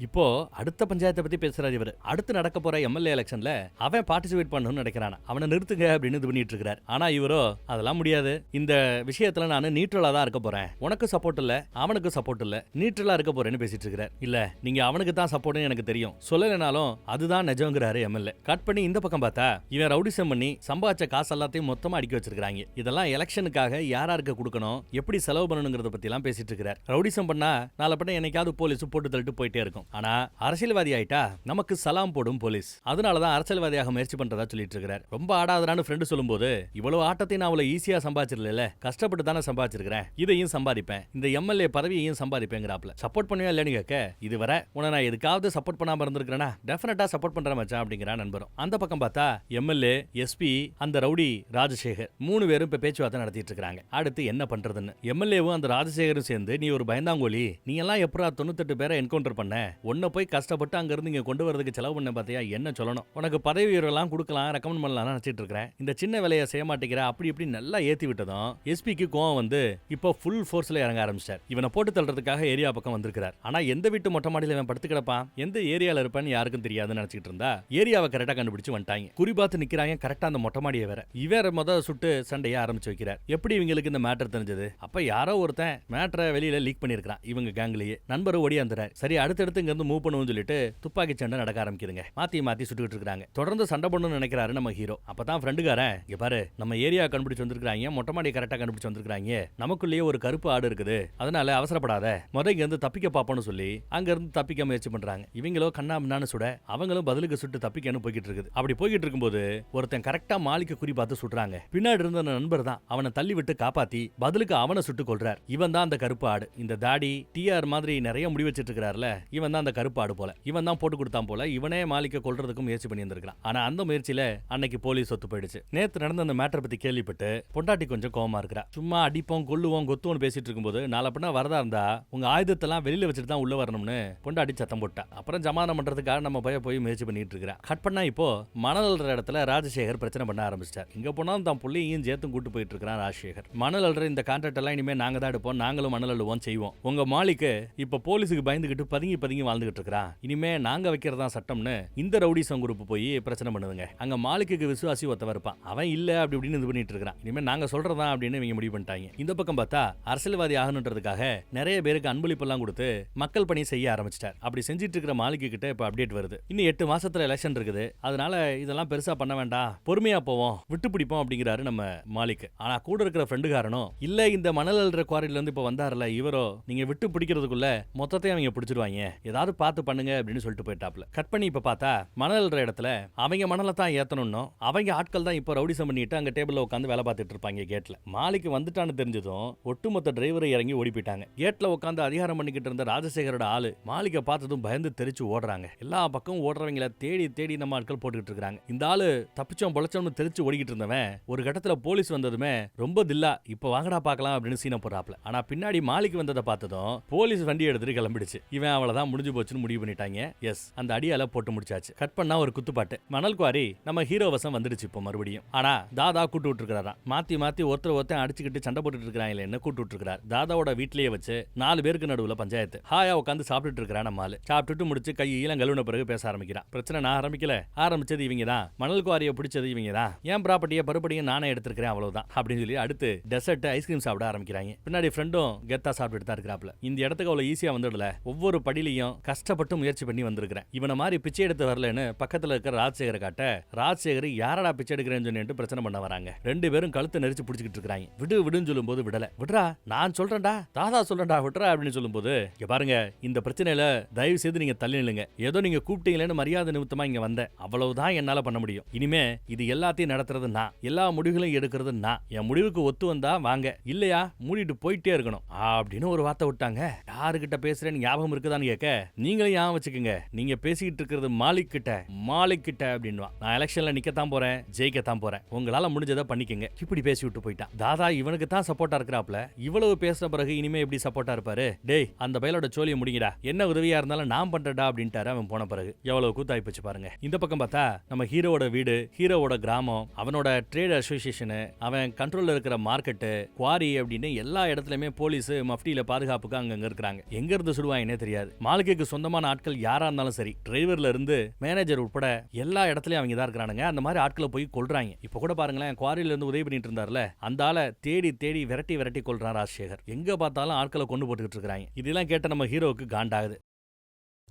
இப்போ அடுத்த பஞ்சாயத்தை பத்தி பேசுறாரு இவரு. அடுத்து நடக்க போற எம்எல்ஏ எலெக்ஷன்ல அவன் பார்ட்டிசிபேட் பண்ணணும்னு நினைக்கிறான். அவனை நிறுத்துங்க அப்படின்னு இது பண்ணிட்டு இருக்காரு. ஆனா இவரோ அதெல்லாம் முடியாது, இந்த விஷயத்துல நான் நியூட்ரலா தான் இருக்க போறேன், உனக்கு சப்போர்ட் இல்ல அவனுக்கு சப்போர்ட் இல்ல, நியூட்ரலா இருக்க போறேன்னு பேசிட்டு இருக்காரு. இல்ல நீங்க அவனுக்கு தான் சப்போர்ட்னு எனக்கு தெரியும், சொல்லலைனாலும் அதுதான் நிஜங்கிறாரு எம்எல்ஏ. கட் பண்ணி இந்த பக்கம் பார்த்தா இவன் ரவுடிசம் பண்ணி சம்பாதிச்ச காசு எல்லாத்தையும் மொத்தமா அடிக்க வச்சிருக்காங்க. இதெல்லாம் எலெக்ஷனுக்காக யாராருக்கு கொடுக்கணும், எப்படி செலவு பண்ணணுங்கிறத பத்தி எல்லாம் பேசிட்டு இருக்காரு. ரவுடிசம் பண்ணா நாளை பண்ண என்னைக்காவது போலீஸ் போட்டு தள்ளிட்டு போயிட்டே இருக்கும். ஆனா அரசியல்வாதி ஆயிட்டா நமக்கு சலாம் போடும் போலீஸ். அதனாலதான் அரசியல்வாதியாக முயற்சி பண்றதா சொல்லிட்டு இருக்காரு. ரொம்ப ஆடாதரான்னு ஃப்ரெண்டு சொல்லும்போது, இவ்வளவு ஆட்டத்தை நான் அவ்வளவு ஈஸியா சம்பாதிச்சிடல, கஷ்டப்பட்டு தானே சம்பாதிச்சிருக்கிறேன், இதையும் சம்பாதிப்பேன், இந்த எம்எல்ஏ பதவியையும் சம்பாதிப்பேங்கிறாப்ல. சப்போர்ட் பண்ணுவேன் இல்லன்னு கேட்க, இதுவரை உன நான் எதுக்காவது சப்போர்ட் பண்ணாம இருந்திருக்கிறேன்னா டெஃபினட்டா சப்போர்ட் பண்ற மச்சான் அப்படிங்கிற நண்பரும். அந்த பக்கம் பார்த்தா எம்எல்ஏ, எஸ்பி, அந்த ரவுடி ராஜசேகர் 3 பேரும் இப்ப பேச்சுவார்த்தை நடத்திட்டு இருக்காங்க. அடுத்து என்ன பண்றதுன்னு. எம்எல்ஏவும் அந்த ராஜசேகரும் சேர்ந்து, நீ ஒரு பயந்தாங்கோலி, நீ எல்லாம் எப்பரா 98 பேரை என்கவுண்டர் பண்ண, ஒன்ன போய் கஷ்டப்பட்டு அங்க இருந்து இங்க கொண்டு வரதுக்கு செலவு பண்ண பார்த்தியா, என்ன சொல்லணும், உனக்கு பதவி உயர்வெல்லாம் கொடுக்கலாம், ரெக்கமெண்ட் பண்ணலாம் நினைச்சிட்டு இருக்கிறேன், இந்த சின்ன வேலையை செய்ய மாட்டேங்கிற, அப்படி இப்படி நல்லா ஏத்தி விட்டதும் எஸ்பிக்கு கோவம் வந்து இப்போ ஃபுல் ஃபோர்ஸ்ல இறங்க ஆரம்பிச்சார். இவனை போட்டு தள்ளுறதுக்காக ஏரியா பக்கம் வந்திருக்கிறார். ஆனா எந்த வீட்டு மொட்டை மாடியில் இவன் படுத்து கிடப்பான், எந்த ஏரியால இருப்பான்னு யாருக்கும் தெரியாதுன்னு நினைச்சிட்டு இருந்தா ஏரியாவை கரெக்டா கண்டுபிடிச்சு வந்துட்டாங்க. குறிபாத்து நிக்கிறாங்க கரெக்டா அந்த மொட்டை மாடியை வேற. இவர் சுட்டு சண்டையை ஆரம்பிச்சு வைக்கிறார். எப்படி இவங்களுக்கு இந்த மேட்டர் தெரிஞ்சது? அப்ப யாரோ ஒருத்தன் மேட்டரை வெளியில லீக் பண்ணிருக்கான் இவங்க கேங்லயே. நண்பர் ஓடியாந்துறாரு. சரி அடுத்தடுத்து இங்க இருந்து மூவ் பண்ணுவோம்னு சொல்லிட்டு துப்பாக்கி சண்டை நடக்க ஆரம்பிக்குதுங்க. மாத்தி மாத்தி சுட்டுக்கிட்டு இருக்காங்க. தொடர்ந்து சண்டை பண்ணணும்னு நினைக்கிறாரு நம்ம ஹீரோ. அப்பதான் ஃப்ரெண்டுக்காரன், இங்க பாரு நம்ம ஏரியா கண்டுபிடிச்சு வந்திருக்காங்க, மொட்டை மாடி கரெக்டா கண்டுபிடிச்சு வந்திருக்காங்க, நமக்குள்ளேயே ஒரு கருப்பு ஆடு இருக்குது, அதனால அவசரப்படாத, இங்க இருந்து தப்பிக்க பாப்போம்னு சொல்லி அங்க இருந்து தப்பிக்க முயற்சி பண்றாங்க. இவங்களோ கண்ணாமண்ணான்னு சுட, அவங்களும் பதிலுக்கு சுட்டு தப்பிக்கன்னு போய்கிட்டு இருக்குது. அப்படி போய்கிட்டு இருக்கும்போது ஒருத்தன் கரெக்டா மாலிக்கு குறி பார்த்து சுட்டுறாங்க. பின்னாடி இருந்த நண்பர் தான் அவனை தள்ளி விட்டு காப்பாத்தி பதிலுக்கு அவனை சுட்டு கொள்றார். இவன் தான் அந்த கருப்பு ஆடு. இந்த தாடி டிஆர் மாதிரி நிறைய முடி வச்சிட்டு இருக்காருல, இவன் தான் அந்த கருப்பு ஆடு போல. இவன் தான் போட்டு கொடுத்தான் போல. இவனே மாலிக்க கொல்றதுக்கு முயற்சி பண்ணி இருந்திருக்கான். ஆனா அந்த முயற்சியில அன்னைக்கு போலீஸ் ஒத்து போயிடுச்சு. நேத்து நடந்த அந்த மேட்டர் பத்தி கேள்விப்பட்டு பொண்டாட்டி கொஞ்சம் கோவமா இருக்கிறா. சும்மா அடிப்போம் கொல்லுவோம் கொத்துவோம் பேசிட்டு இருக்கும்போது, நாளை பின்ன வரதா இருந்தா உங்க ஆயுதத்தெல்லாம் வெளியில வச்சுட்டு தான் உள்ள வரணும்னு பொண்டாட்டி சத்தம் போட்டா. அப்புறம் ஜமானம் பண்றதுக்காக நம்ம போய் முயற்சி பண்ணிட்டு இருக்கிறா. கட் பண்ணா இப்போ மணல் அள்ளுற இடத்துல ராஜசேகர் பிரச்சனை பண்ண ஆரம்பிச்சிட்டார். இங்க போனாலும் தான் புள்ளியும் சேர்த்தும் கூட்டு போயிட்டு இருக்கிறான் ராஜசேகர். மணல் அள்ளுற இந்த கான்ட்ராக்ட் எல்லாம் இனிமே நாங்க தான் எடுப்போம், நாங்களும் மணல் அள்ளுவோம் செய்வோம். உங்க மாலிக்கு இப்ப போலீஸுக்கு பயந்துகிட்டு பதுங்கி பதுங்கி வாழ்ந்துகிட்டு இருக்கிறான். இனிமே நாங்க வைக்கிறதா சட்டம்னு இந்த ரவுடிசம் குரூப் போய் பிரச்சனை பண்ணுதுங்க. அங்க மாலிக்கு விசுவாசி ஒருத்தவன் இருப்பான், அவன் இல்ல அப்படி இப்படின்னு இது பண்ணிட்டு இருக்கான். இனிமே நாங்க சொல்றதா அப்படின்னு இவங்க முடிவு பண்ணிட்டாங்க. இந்த பக்கம் பார்த்தா அரசியல்வாதி ஆகணுன்றதுக்காக நிறைய பேருக்கு அன்பளிப்பு எல்லாம் கொடுத்து மக்கள் பணி செய்ய ஆரம்பிச்சிட்டார். அப்படி செஞ்சிட்டு இருக்கிற மாலிக்கு கிட்ட இப்ப அப்டேட் வருது, இன்னும் 8 மாசத்துல எலெக்ஷன் இருக்குது, அதனால இதெல்லாம் பெருசா பண்ண வேண்டாம், பொறுமையா போவோம், விட்டு பிடிப்போம் அப்படிங்கிறாரு நம்ம மாலிக். ஆனா கூட இருக்கிற ஃப்ரெண்டுக்காரனும், இல்ல இந்த மணல் அள்ளுற குவாரில இருந்து இப்ப வந்தாருல இவரோ, நீங்க விட்டு பிடிக்கிறதுக்குள்ள மொத்தத்தையும் அவங்க பிடிச்சிருவாங்க, ஏதாவது பார்த்து பண்ணுங்க அப்படின்னு சொல்லிட்டு போயிட்டாப்ல. கட் பண்ணி இப்ப பார்த்தா மணல் அள்ளுற இடத்துல அவங்க மணலை தான் ஏத்தணும், அவங்க ஆட்கள் தான் இப்ப ரவுடிசம் பண்ணிட்டு அங்க டேபிள்ல உட்காந்து வேலை பார்த்துட்டு இருப்பாங்க கேட்ல. மாலிக்கு வந்துட்டான்னு தெரிஞ்சதும் ஒட்டுமொத்த டிரைவரை இறங்கி ஓடி போயிட்டாங்க. கேட்ல உட்காந்து அதிகாரம் பண்ணிக்கிட்டு இருந்த ராஜசேகரோட ஆளு மாலிக்க பார்த்ததும் பயந்து தெரிச்சு ஓடுறாங்க. எல்லா பக்கம் ஓடுறவங்கள தேடி தேடி நம்ம ஆட்கள் போட்டுக்கிட்டு இருக்காங்க. இந்த ஆளு தப்பிச்சோம் பொழைச்சோம்னு தெரிச்சு ஓடிக்கிட்டு இருந்தவன் ஒரு கட்டத்துல போலீஸ் வந்ததுமே ரொம்ப தில்லா, இப்ப வாங்கடா பாக்கலாம் அப்படின்னு சீன போடுறாப்ல. ஆனா பின்னாடி மாலிக்கு வந்ததை பார்த்ததும் போலீஸ் வண்டி எடுத்துட்டு கிளம்பிடுச்சு. இவன் அவ்வளவுதான் முடிஞ்சு போச்சுன்னு முடிவு பண்ணிட்டாங்க. எஸ், அந்த அடியால போட்டு முடிச்சாச்சு. கட் பண்ணா ஒரு குத்துப்பாட்டு. மணல் குவாரி நம்ம ஹீரோ வசம் வந்துடுச்சு இப்போ மறுபடியும். ஆனா தாதா கூட்டு விட்டுருக்காரா, மாத்தி மாத்தி ஒருத்தர் அடிச்சுக்கிட்டு சண்டை போட்டுட்டு இருக்காங்க என்ன கூட்டு விட்டுருக்காரு. தாதாவோட வீட்லயே வச்சு 4 பேருக்கு நடுவுல பஞ்சாயத்து. ஹாயா உட்காந்து சாப்பிட்டுட்டு இருக்கிறான் நம்ம ஆளு. சாப்பிட்டுட்டு முடிச்சு கை ஈலம் கழுவுன பிறகு பேச ஆரம்பிக்கிறான். பிரச்சனை நான் ஆரம்பிக்கல, ஆரம்பிச்சது இவங்க தான், மணல் குவாரியை பிடிச்சது இவங்க தான், என் ப்ராப்பர்ட்டியை பருப்படியும் நானே எடுத்துக்கிறேன் அவ்வளவுதான் அப்படின்னு சொல்லி அடுத்து டெசர்ட் ஐஸ்கிரீம் சாப்பிட ஆரம்பிக்கிறாங்க. பின்னாடி ஃப்ரெண்டும் கெத்தா சாப்பிட்டு தான் இருக்கிறாப்ல. இந்த இடத்துக்கு அவ்வளவு ஈஸியா வந்துடல, ஒவ்வொரு படியிலையும் கஷ்டப்பட்டு முயற்சி பண்ணி வந்திருக்கிறேன், இவனை மாதிரி பிச்சை எடுத்து வரலன்னு பக்கத்துல இருக்கிற ராஜசேகரை காட்ட, ராஜசேகர் யாரடா பிச்சை எடுக்கிறேன்னு சொல்லிட்டு பிரச்சனை பண்ண வராங்க. 2 பேரும் கழுத்தை நெரிச்சு பிடிச்சிட்டு இருக்காங்க. விடு விடுன்னு சொல்லும் போது விடல, விடுறா நான் சொல்றேன்டா, தாதா சொல்றேன்டா விடுறா அப்படின்னு சொல்லும் போது, இங்க பாருங்க இந்த பிரச்சனையில தயவு செய்து நீங்க தள்ளி நில்லுங்க, ஏதோ நீங்க கூப்பிட்டீங்களேன்னு மரியாதை நிமித்தமா இங்க வந்தேன், அவ்வளவுதான் என்னால பண்ண முடியும், இனிமே இது எல்லாத்தையும் நடத்துறது நான், எல்லா முடிவுகளையும் எடுக்கிறது நான், என் முடிவுக்கு ஒத்து வந்தா வாங்க, இல்லையா மூடிட்டு போயிட்டே இருக்கணும் அப்படின்னு ஒரு வார்த்தை விட்டாங்க. யாருகிட்ட பேசுறேன்னு ஞாபகம் இருக்குதான்னு கேட்க, நீங்களும் ஞாபகம் வச்சுக்கோங்க, நீங்க பேசிக்கிட்டு இருக்கிறது மாலிக் கிட்ட அப்படின்னு. நான் எலெக்ஷன்ல நிக்கத்தான் போறேன், ஜெயிக்கத்தான் போறேன், உங்களால முடிஞ்சதை பண்ணிக்கங்க இப்படி பேசி விட்டு போயிட்டான். தாதா இவனுக்கு தான் சப்போர்ட்டா இருக்கிறாப்ல, இவ்வளவு பேசின பிறகு இனிமே எப்படி சப்போர்ட்டா இருப்பாரு, டேய் அந்த பையலோட சோழியை முடிங்கடா, என்ன உதவியா இருந்தாலும் நான் பண்றடா அப்படின்ட்டாரு. அவன் போன பிறகு எவ்வளவு கூத்தாய் போச்சு பாருங்க. இந்த பக்கம் பார்த்தா நம்ம ஹீரோவோட வீடு, ஹீரோவோட கிராமம், அவனோட ட்ரேட் அசோசியேஷன், அவன் கண்ட்ரோல்ல இருக்கிற மார்க்கெட்டு, குவாரி அப்படின்னு எல்லா இடத்துலயுமே போலீஸ் மஃப்டியில பாதுகாப்புக்கு அங்க இருக்கிறாங்க. எங்க இருந்து சுடுவாங்கன்னே தெரியாது. மாலிக் மாளிகைக்கு சொந்தமான ஆட்கள் யாரா இருந்தாலும் சரி, டிரைவர்ல இருந்து மேனேஜர் உட்பட எல்லா இடத்துலயும் அவங்க தான் இருக்கிறானுங்க. அந்த மாதிரி ஆட்களை போய் கொல்றாங்க. இப்ப கூட பாருங்களேன், குவாரியில இருந்து உதவி பண்ணிட்டு இருந்தார்ல, அந்த ஆளை தேடி தேடி விரட்டி கொல்றான் ராஜசேகர். எங்க பார்த்தாலும் ஆட்களை கொண்டு போட்டுக்கிட்டு இருக்காங்க. இதெல்லாம் கேட்ட நம்ம ஹீரோவுக்கு காண்டாகுது.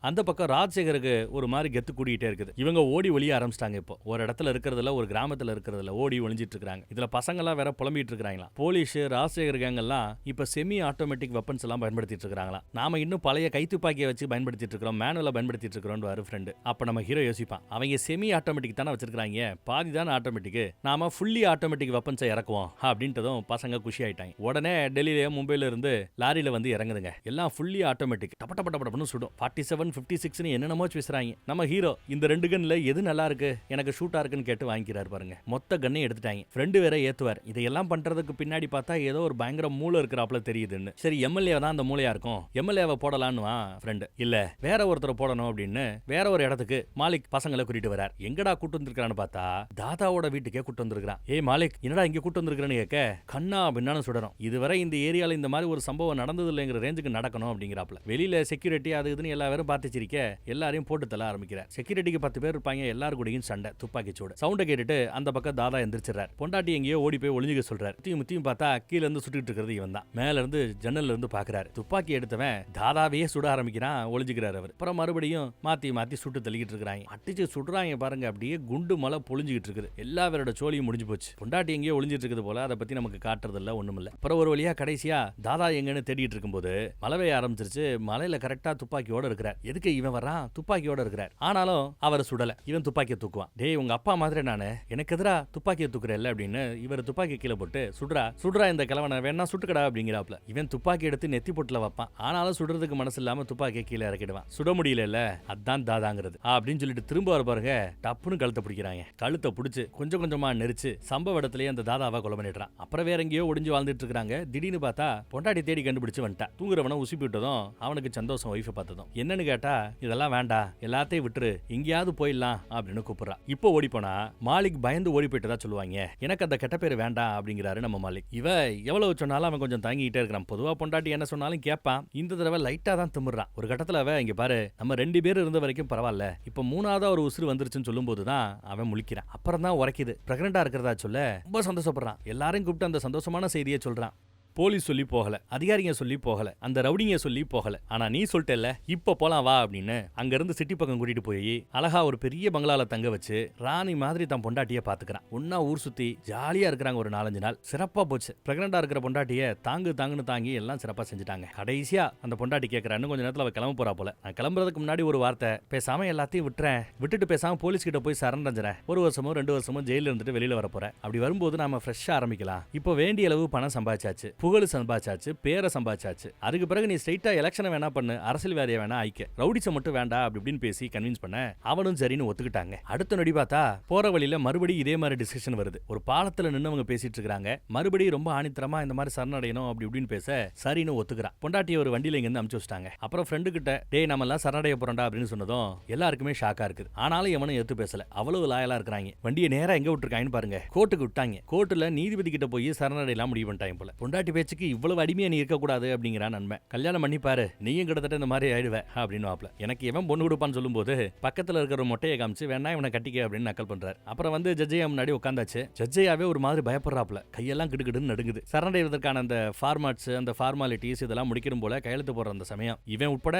அந்த பக்கம் ராஜசேகருக்கு ஒரு மாதிரி கெத்து கூட்டிகிட்டே இருக்குது. இவங்க ஓடி ஒளிய ஆரம்பிச்சிட்டாங்க. இப்போ ஒரு இடத்துல இருக்கிறதுல, ஒரு கிராமத்துல இருக்கிறதுல ஓடி ஒளிஞ்சிட்டு இருக்காங்க. இதுல பசங்கள்லாம் வேற புலம்பிட்டு இருக்காங்களா. போலீஸ் ராஜசேகர் கேங்கெல்லாம் இப்ப செமி ஆட்டோமேட்டிக் வெப்பன்ஸ் எல்லாம் பயன்படுத்திட்டு இருக்காங்களா. நாம இன்னும் பழைய கைத்துப்பாக்கியை வச்சு பயன்படுத்திட்டு இருக்கிறோம், மேனுவலா பயன்படுத்திட்டு இருக்கிறோம் ஃப்ரெண்டு. அப்ப நம்ம ஹீரோ யோசிப்பான், அவங்க செமி ஆட்டோமேட்டிக் தானே வச்சிருக்காங்க, பாதி தானே ஆட்டோமேட்டிக், நாம ஃபுல்லி ஆட்டோமேட்டிக் வெப்பன்ஸை இறக்குவோம் அப்படின்றதும் பசங்க குஷி ஆயிட்டாங்க. உடனே டெல்லியில மும்பைல இருந்து லாரியில வந்து இறங்குதுங்க. எல்லாம் ஃபுல்லி ஆட்டோமேட்டிக், டப்ப சுடும். 47 56 என்னென்னமோ பேசுறாங்க. நம்ம ஹீரோ இந்த 2 கன்ல எது நல்லா இருக்கு, எனக்கு ஷூட்டா இருக்குன்னு கேட்டு வாங்கிக்கிறாரு பாருங்க. மொத்த கன்னையும் எடுத்துட்டாங்க. ஃப்ரெண்டு வேற ஏத்துவார். இதையெல்லாம் பண்றதுக்கு பின்னாடி பார்த்தா ஏதோ ஒரு பயங்கர மூளை இருக்கிறாப்ல தெரியுதுன்னு. சரி, எம்எல்ஏ தான் அந்த மூளையா இருக்கும், எம்எல்ஏவை போடலான்னு ஃப்ரெண்டு. இல்ல வேற ஒருத்தரை போடணும் அப்படின்னு வேற ஒரு இடத்துக்கு மாலிக் பசங்களை கூட்டிட்டு வரார். எங்கடா கூட்டு வந்திருக்கான்னு பார்த்தா தாதாவோட வீட்டுக்கே கூட்டு வந்திருக்கான். ஏய் மாலிக், என்னடா இங்க கூட்டு வந்திருக்கிறேன்னு கேட்க கண்ணா பின்னான்னு சுடணும். இதுவரை இந்த ஏரியால இந்த மாதிரி ஒரு சம்பவம் நடந்தது இல்லைங்கிற ரேஞ்சுக்கு நடக்கணும் அப்படிங்கிறாப்ல. வெளியில செக்யூரிட்டி அது இதுன்னு எல்லா பேரும் பார்த்து சிரிக்க எல்லாரையும் போட்டு தள்ள ஆரம்பிக்கிறார். செக்யூரிட்டிக்கு 10 பேர் இருப்பாங்க. எல்லாரும் கூடயும் சண்டை, துப்பாக்கி சூடு. சவுண்ட கேட்டுட்டு அந்த பக்கம் தாதா எந்திரிச்சிடறார். பொண்டாட்டி எங்கேயோ ஓடி போய் ஒளிஞ்சுக்க சொல்றாரு. முத்தியும் பார்த்தா கீழ இருந்து சுட்டுட்டு இருக்கிறது இவன் தான். மேல இருந்து ஜன்னல்ல இருந்து பாக்குறாரு. துப்பாக்கி எடுத்தவன் தாதாவையே சுட ஆரம்பிக்கிறான். ஒளிஞ்சுக்கிறார் அவர். அப்புறம் மறுபடியும் மாத்தி சுட்டு தள்ளிக்கிட்டு இருக்காங்க. அட்டிச்சு சுடுறாங்க பாருங்க. அப்படியே குண்டு மலை பொழிஞ்சுக்கிட்டு இருக்குது. எல்லா பேரோட சோழியும் முடிஞ்சு போச்சு. பொண்டாட்டி எங்கேயோ ஒளிஞ்சிட்டு இருக்குது போல. அதை பத்தி நமக்கு காட்டுறது இல்ல, ஒண்ணும் இல்ல. அப்புறம் ஒரு வழியா கடைசியா தாதா எங்கன்னு தேடிட்டு இருக்கும்போது மழை பெய்ய ஆரம்பிச்சிருச்சு. மலையில கரெக்டா துப்பாக்கியோட இருக்கிறார். எதுக்கு இவன் வரான், துப்பாக்கியோட இருக்கிறார். ஆனாலும் அவர் சுடல. இவன் துப்பாக்கியை தூக்குவான். டேய், உங்க அப்பா மாதிரி நானு, எனக்கு எதிரா துப்பாக்கியை தூக்குறேன் அப்படின்னு இவர் துப்பாக்கி கீழே போட்டு சுடுறா இந்த கிழவனை வேணா சுட்டுக்கடா அப்படிங்கிறாப்ல. இவன் துப்பாக்கி எடுத்து நெத்தி பொட்டுல வைப்பான். ஆனாலும் சுடுறதுக்கு மனசு இல்லாம துப்பாக்கியை கீழே இறக்கிடுவான். சுட முடியல, அதான் தாதாங்கிறது அப்படின்னு சொல்லிட்டு திரும்ப வர பாருங்க. டப்புன்னு கழுத்தை பிடிக்கிறாங்க. கழுத்தை பிடிச்சு கொஞ்சம் கொஞ்சமா நெரிச்சு சம்பவ இடத்துலயே அந்த தாதாவை கொலை பண்ணிடுறான். அப்புறம் வேற எங்கேயோ ஒளிஞ்சு வாழ்ந்துட்டு இருக்காங்க. திடீர்னு பார்த்தா பொண்டாட்டி தேடி கண்டுபிடிச்சு வந்துட்டான். தூங்குறவனை உசுப்பி விட்டதும் அவனுக்கு சந்தோஷம். ஒய்ஃபை பார்த்ததும் என்னன்னு கேட்டா, இதெல்லாம் வேண்டாம், எல்லாத்தையும் விட்டுரு, எங்கேயாவது போயிடலாம் அப்படின்னு கூப்பிடுறா. இப்போ ஓடி போனா மாலிக் பயந்து ஓடி போயிட்டு தான் சொல்லுவாங்க, எனக்கு அந்த கெட்ட பேர் வேண்டாம் அப்படிங்கிறாரு நம்ம மாலிக். இவ எவ்வளவு சொன்னாலும் அவன் கொஞ்சம் தாங்கிட்டே இருக்கிறான். பொதுவா பொண்டாட்டி என்ன சொன்னாலும் கேட்பான். இந்த தடவை லைட்டா தான் திமிர்றான். ஒரு கட்டத்துல அவ இங்க பாரு, நம்ம 2 பேர் இருந்த வரைக்கும் பரவாயில்ல, இப்ப 3ஆவதா ஒரு உசுறு வந்துருச்சுன்னு சொல்லும் போதுதான் அவன் முழிக்கிறான். அப்புறம் தான் உரைக்குது. பிரெக்னண்டா இருக்கிறதா சொல்ல ரொம்ப சந்தோஷப்படுறான். எல்லாரையும் கூப்பிட்டு அந்த சந்தோஷமான செய்தியை சொல்றான். போலீஸ் சொல்லி போகல, அதிகாரிங்க சொல்லி போகல, அந்த ரவுடிங்க சொல்லி போகல. ஆனா நீ சொல்லிட்டல, இப்ப போலாம் வா அப்படின்னு அங்க இருந்து சிட்டி பக்கம் கூட்டிட்டு போய் அழகா ஒரு பெரிய பங்களால தங்க வச்சு ராணி மாதிரி தன் பொண்டாட்டிய பாத்துக்கிறான். ஒன்னா ஊர் சுத்தி ஜாலியா இருக்கிறாங்க ஒரு 4-5 நாள். சிறப்பா போச்சு. பிரெக்னண்டா இருக்கிற பொண்டாட்டிய தாங்குன்னு தாங்கி எல்லாம் சிறப்பா செஞ்சுட்டாங்க. கடைசியா அந்த பொண்டாட்டி கேட்கறா, இன்னும் கொஞ்ச நேரத்துல அவ கிளம்ப போறா போல. நான் கிளம்புறதுக்கு முன்னாடி ஒரு வார்த்தை, பேசாம எல்லாத்தையும் விட்டுட்டு பேசாம போலீஸ் கிட்ட போய் சரணடைஞ்சிறேன். 1 வருஷமோ 2 வருஷமோ ஜெயில இருந்துட்டு வெளியில வர போறேன். அப்படி வரும்போது நாம ஃப்ரெஷ்ஷா ஆரம்பிக்கலாம். இப்போ வேண்டிய அளவு பணம் சம்பாதிச்சாச்சு, புகழ் சம்பாதிச்சாச்சு, பேரை சம்பாதிச்சாச்சு. அதுக்கு பிறகு நீ ஸ்ட்ரைட்டா எலெக்ஷனை வேணா பண்ணு, அரசியல்வாதியை வேணா ஆயிக்க, ரவுடிச்ச மட்டும் வேண்டாம் அப்படி இப்படின்னு பேசி கன்வின்ஸ் பண்ண அவனும் சரின்னு ஒத்துக்கிட்டாங்க. அடுத்த நொடி பார்த்தா போற வழியில மறுபடியும் இதே மாதிரி டிஸ்கஷன் வருது. ஒரு பாலத்துல நின்னவங்க பேசிட்டு இருக்காங்க. மறுபடியும் ரொம்ப ஆணித்தரமா இந்த மாதிரி சரணடையணும் அப்படி இப்படின்னு பேச சரின்னு ஒத்துக்கிறான். பொண்டாட்டியை ஒரு வண்டியில இங்க இருந்து அனுப்பிச்சு வச்சிட்டாங்க. அப்புறம் ஃப்ரெண்டு கிட்ட டேய் நம்ம எல்லாம் சரணடைய போறோம்டா அப்படின்னு சொன்னதும் எல்லாருக்குமே ஷாக்கா இருக்குது. ஆனாலும் எவனும் எடுத்து பேசல. அவ்வளவு லாயலா இருக்காங்க. வண்டியை நேரா எங்க விட்டுருக்காங்கன்னு பாருங்க, கோர்ட்டுக்கு விட்டாங்க. கோர்ட்டுல நீதிபதி கிட்ட போய் சரணடையலாம் முடிவு பண்ணிட்டாங்க போல. பொண்டாட்டி பேச்சுக்கு இவ்வளவு அடிமையா நீ இருக்க கூடாது அப்படிங்கிறான் நண்பன். கல்யாணம் பண்ணி பாரு, நீயும் கிட்டத்தட்ட இந்த மாதிரி ஆயிடுவ அப்படின்னு வாப்ல. எனக்கு எவன் பொண்ணு கொடுப்பான்னு சொல்லும் போது பக்கத்துல இருக்கிற ஒரு மொட்டையை காமிச்சு வேணா இவனை கட்டிக்க அப்படின்னு நக்கல் பண்றாரு. அப்புறம் வந்து ஜட்ஜையா முன்னாடி உட்காந்தாச்சு. ஜட்ஜையாவே ஒரு மாதிரி பயப்படுறாப்ல. கையெல்லாம் கிடுகிடுன்னு நடுங்குது. சரணடைவதற்கான அந்த ஃபார்மாட்ஸ், அந்த ஃபார்மாலிட்டிஸ் இதெல்லாம் முடிக்கணும் போல கையெழுத்து போடுற அந்த சமயம் இவன் உட்பட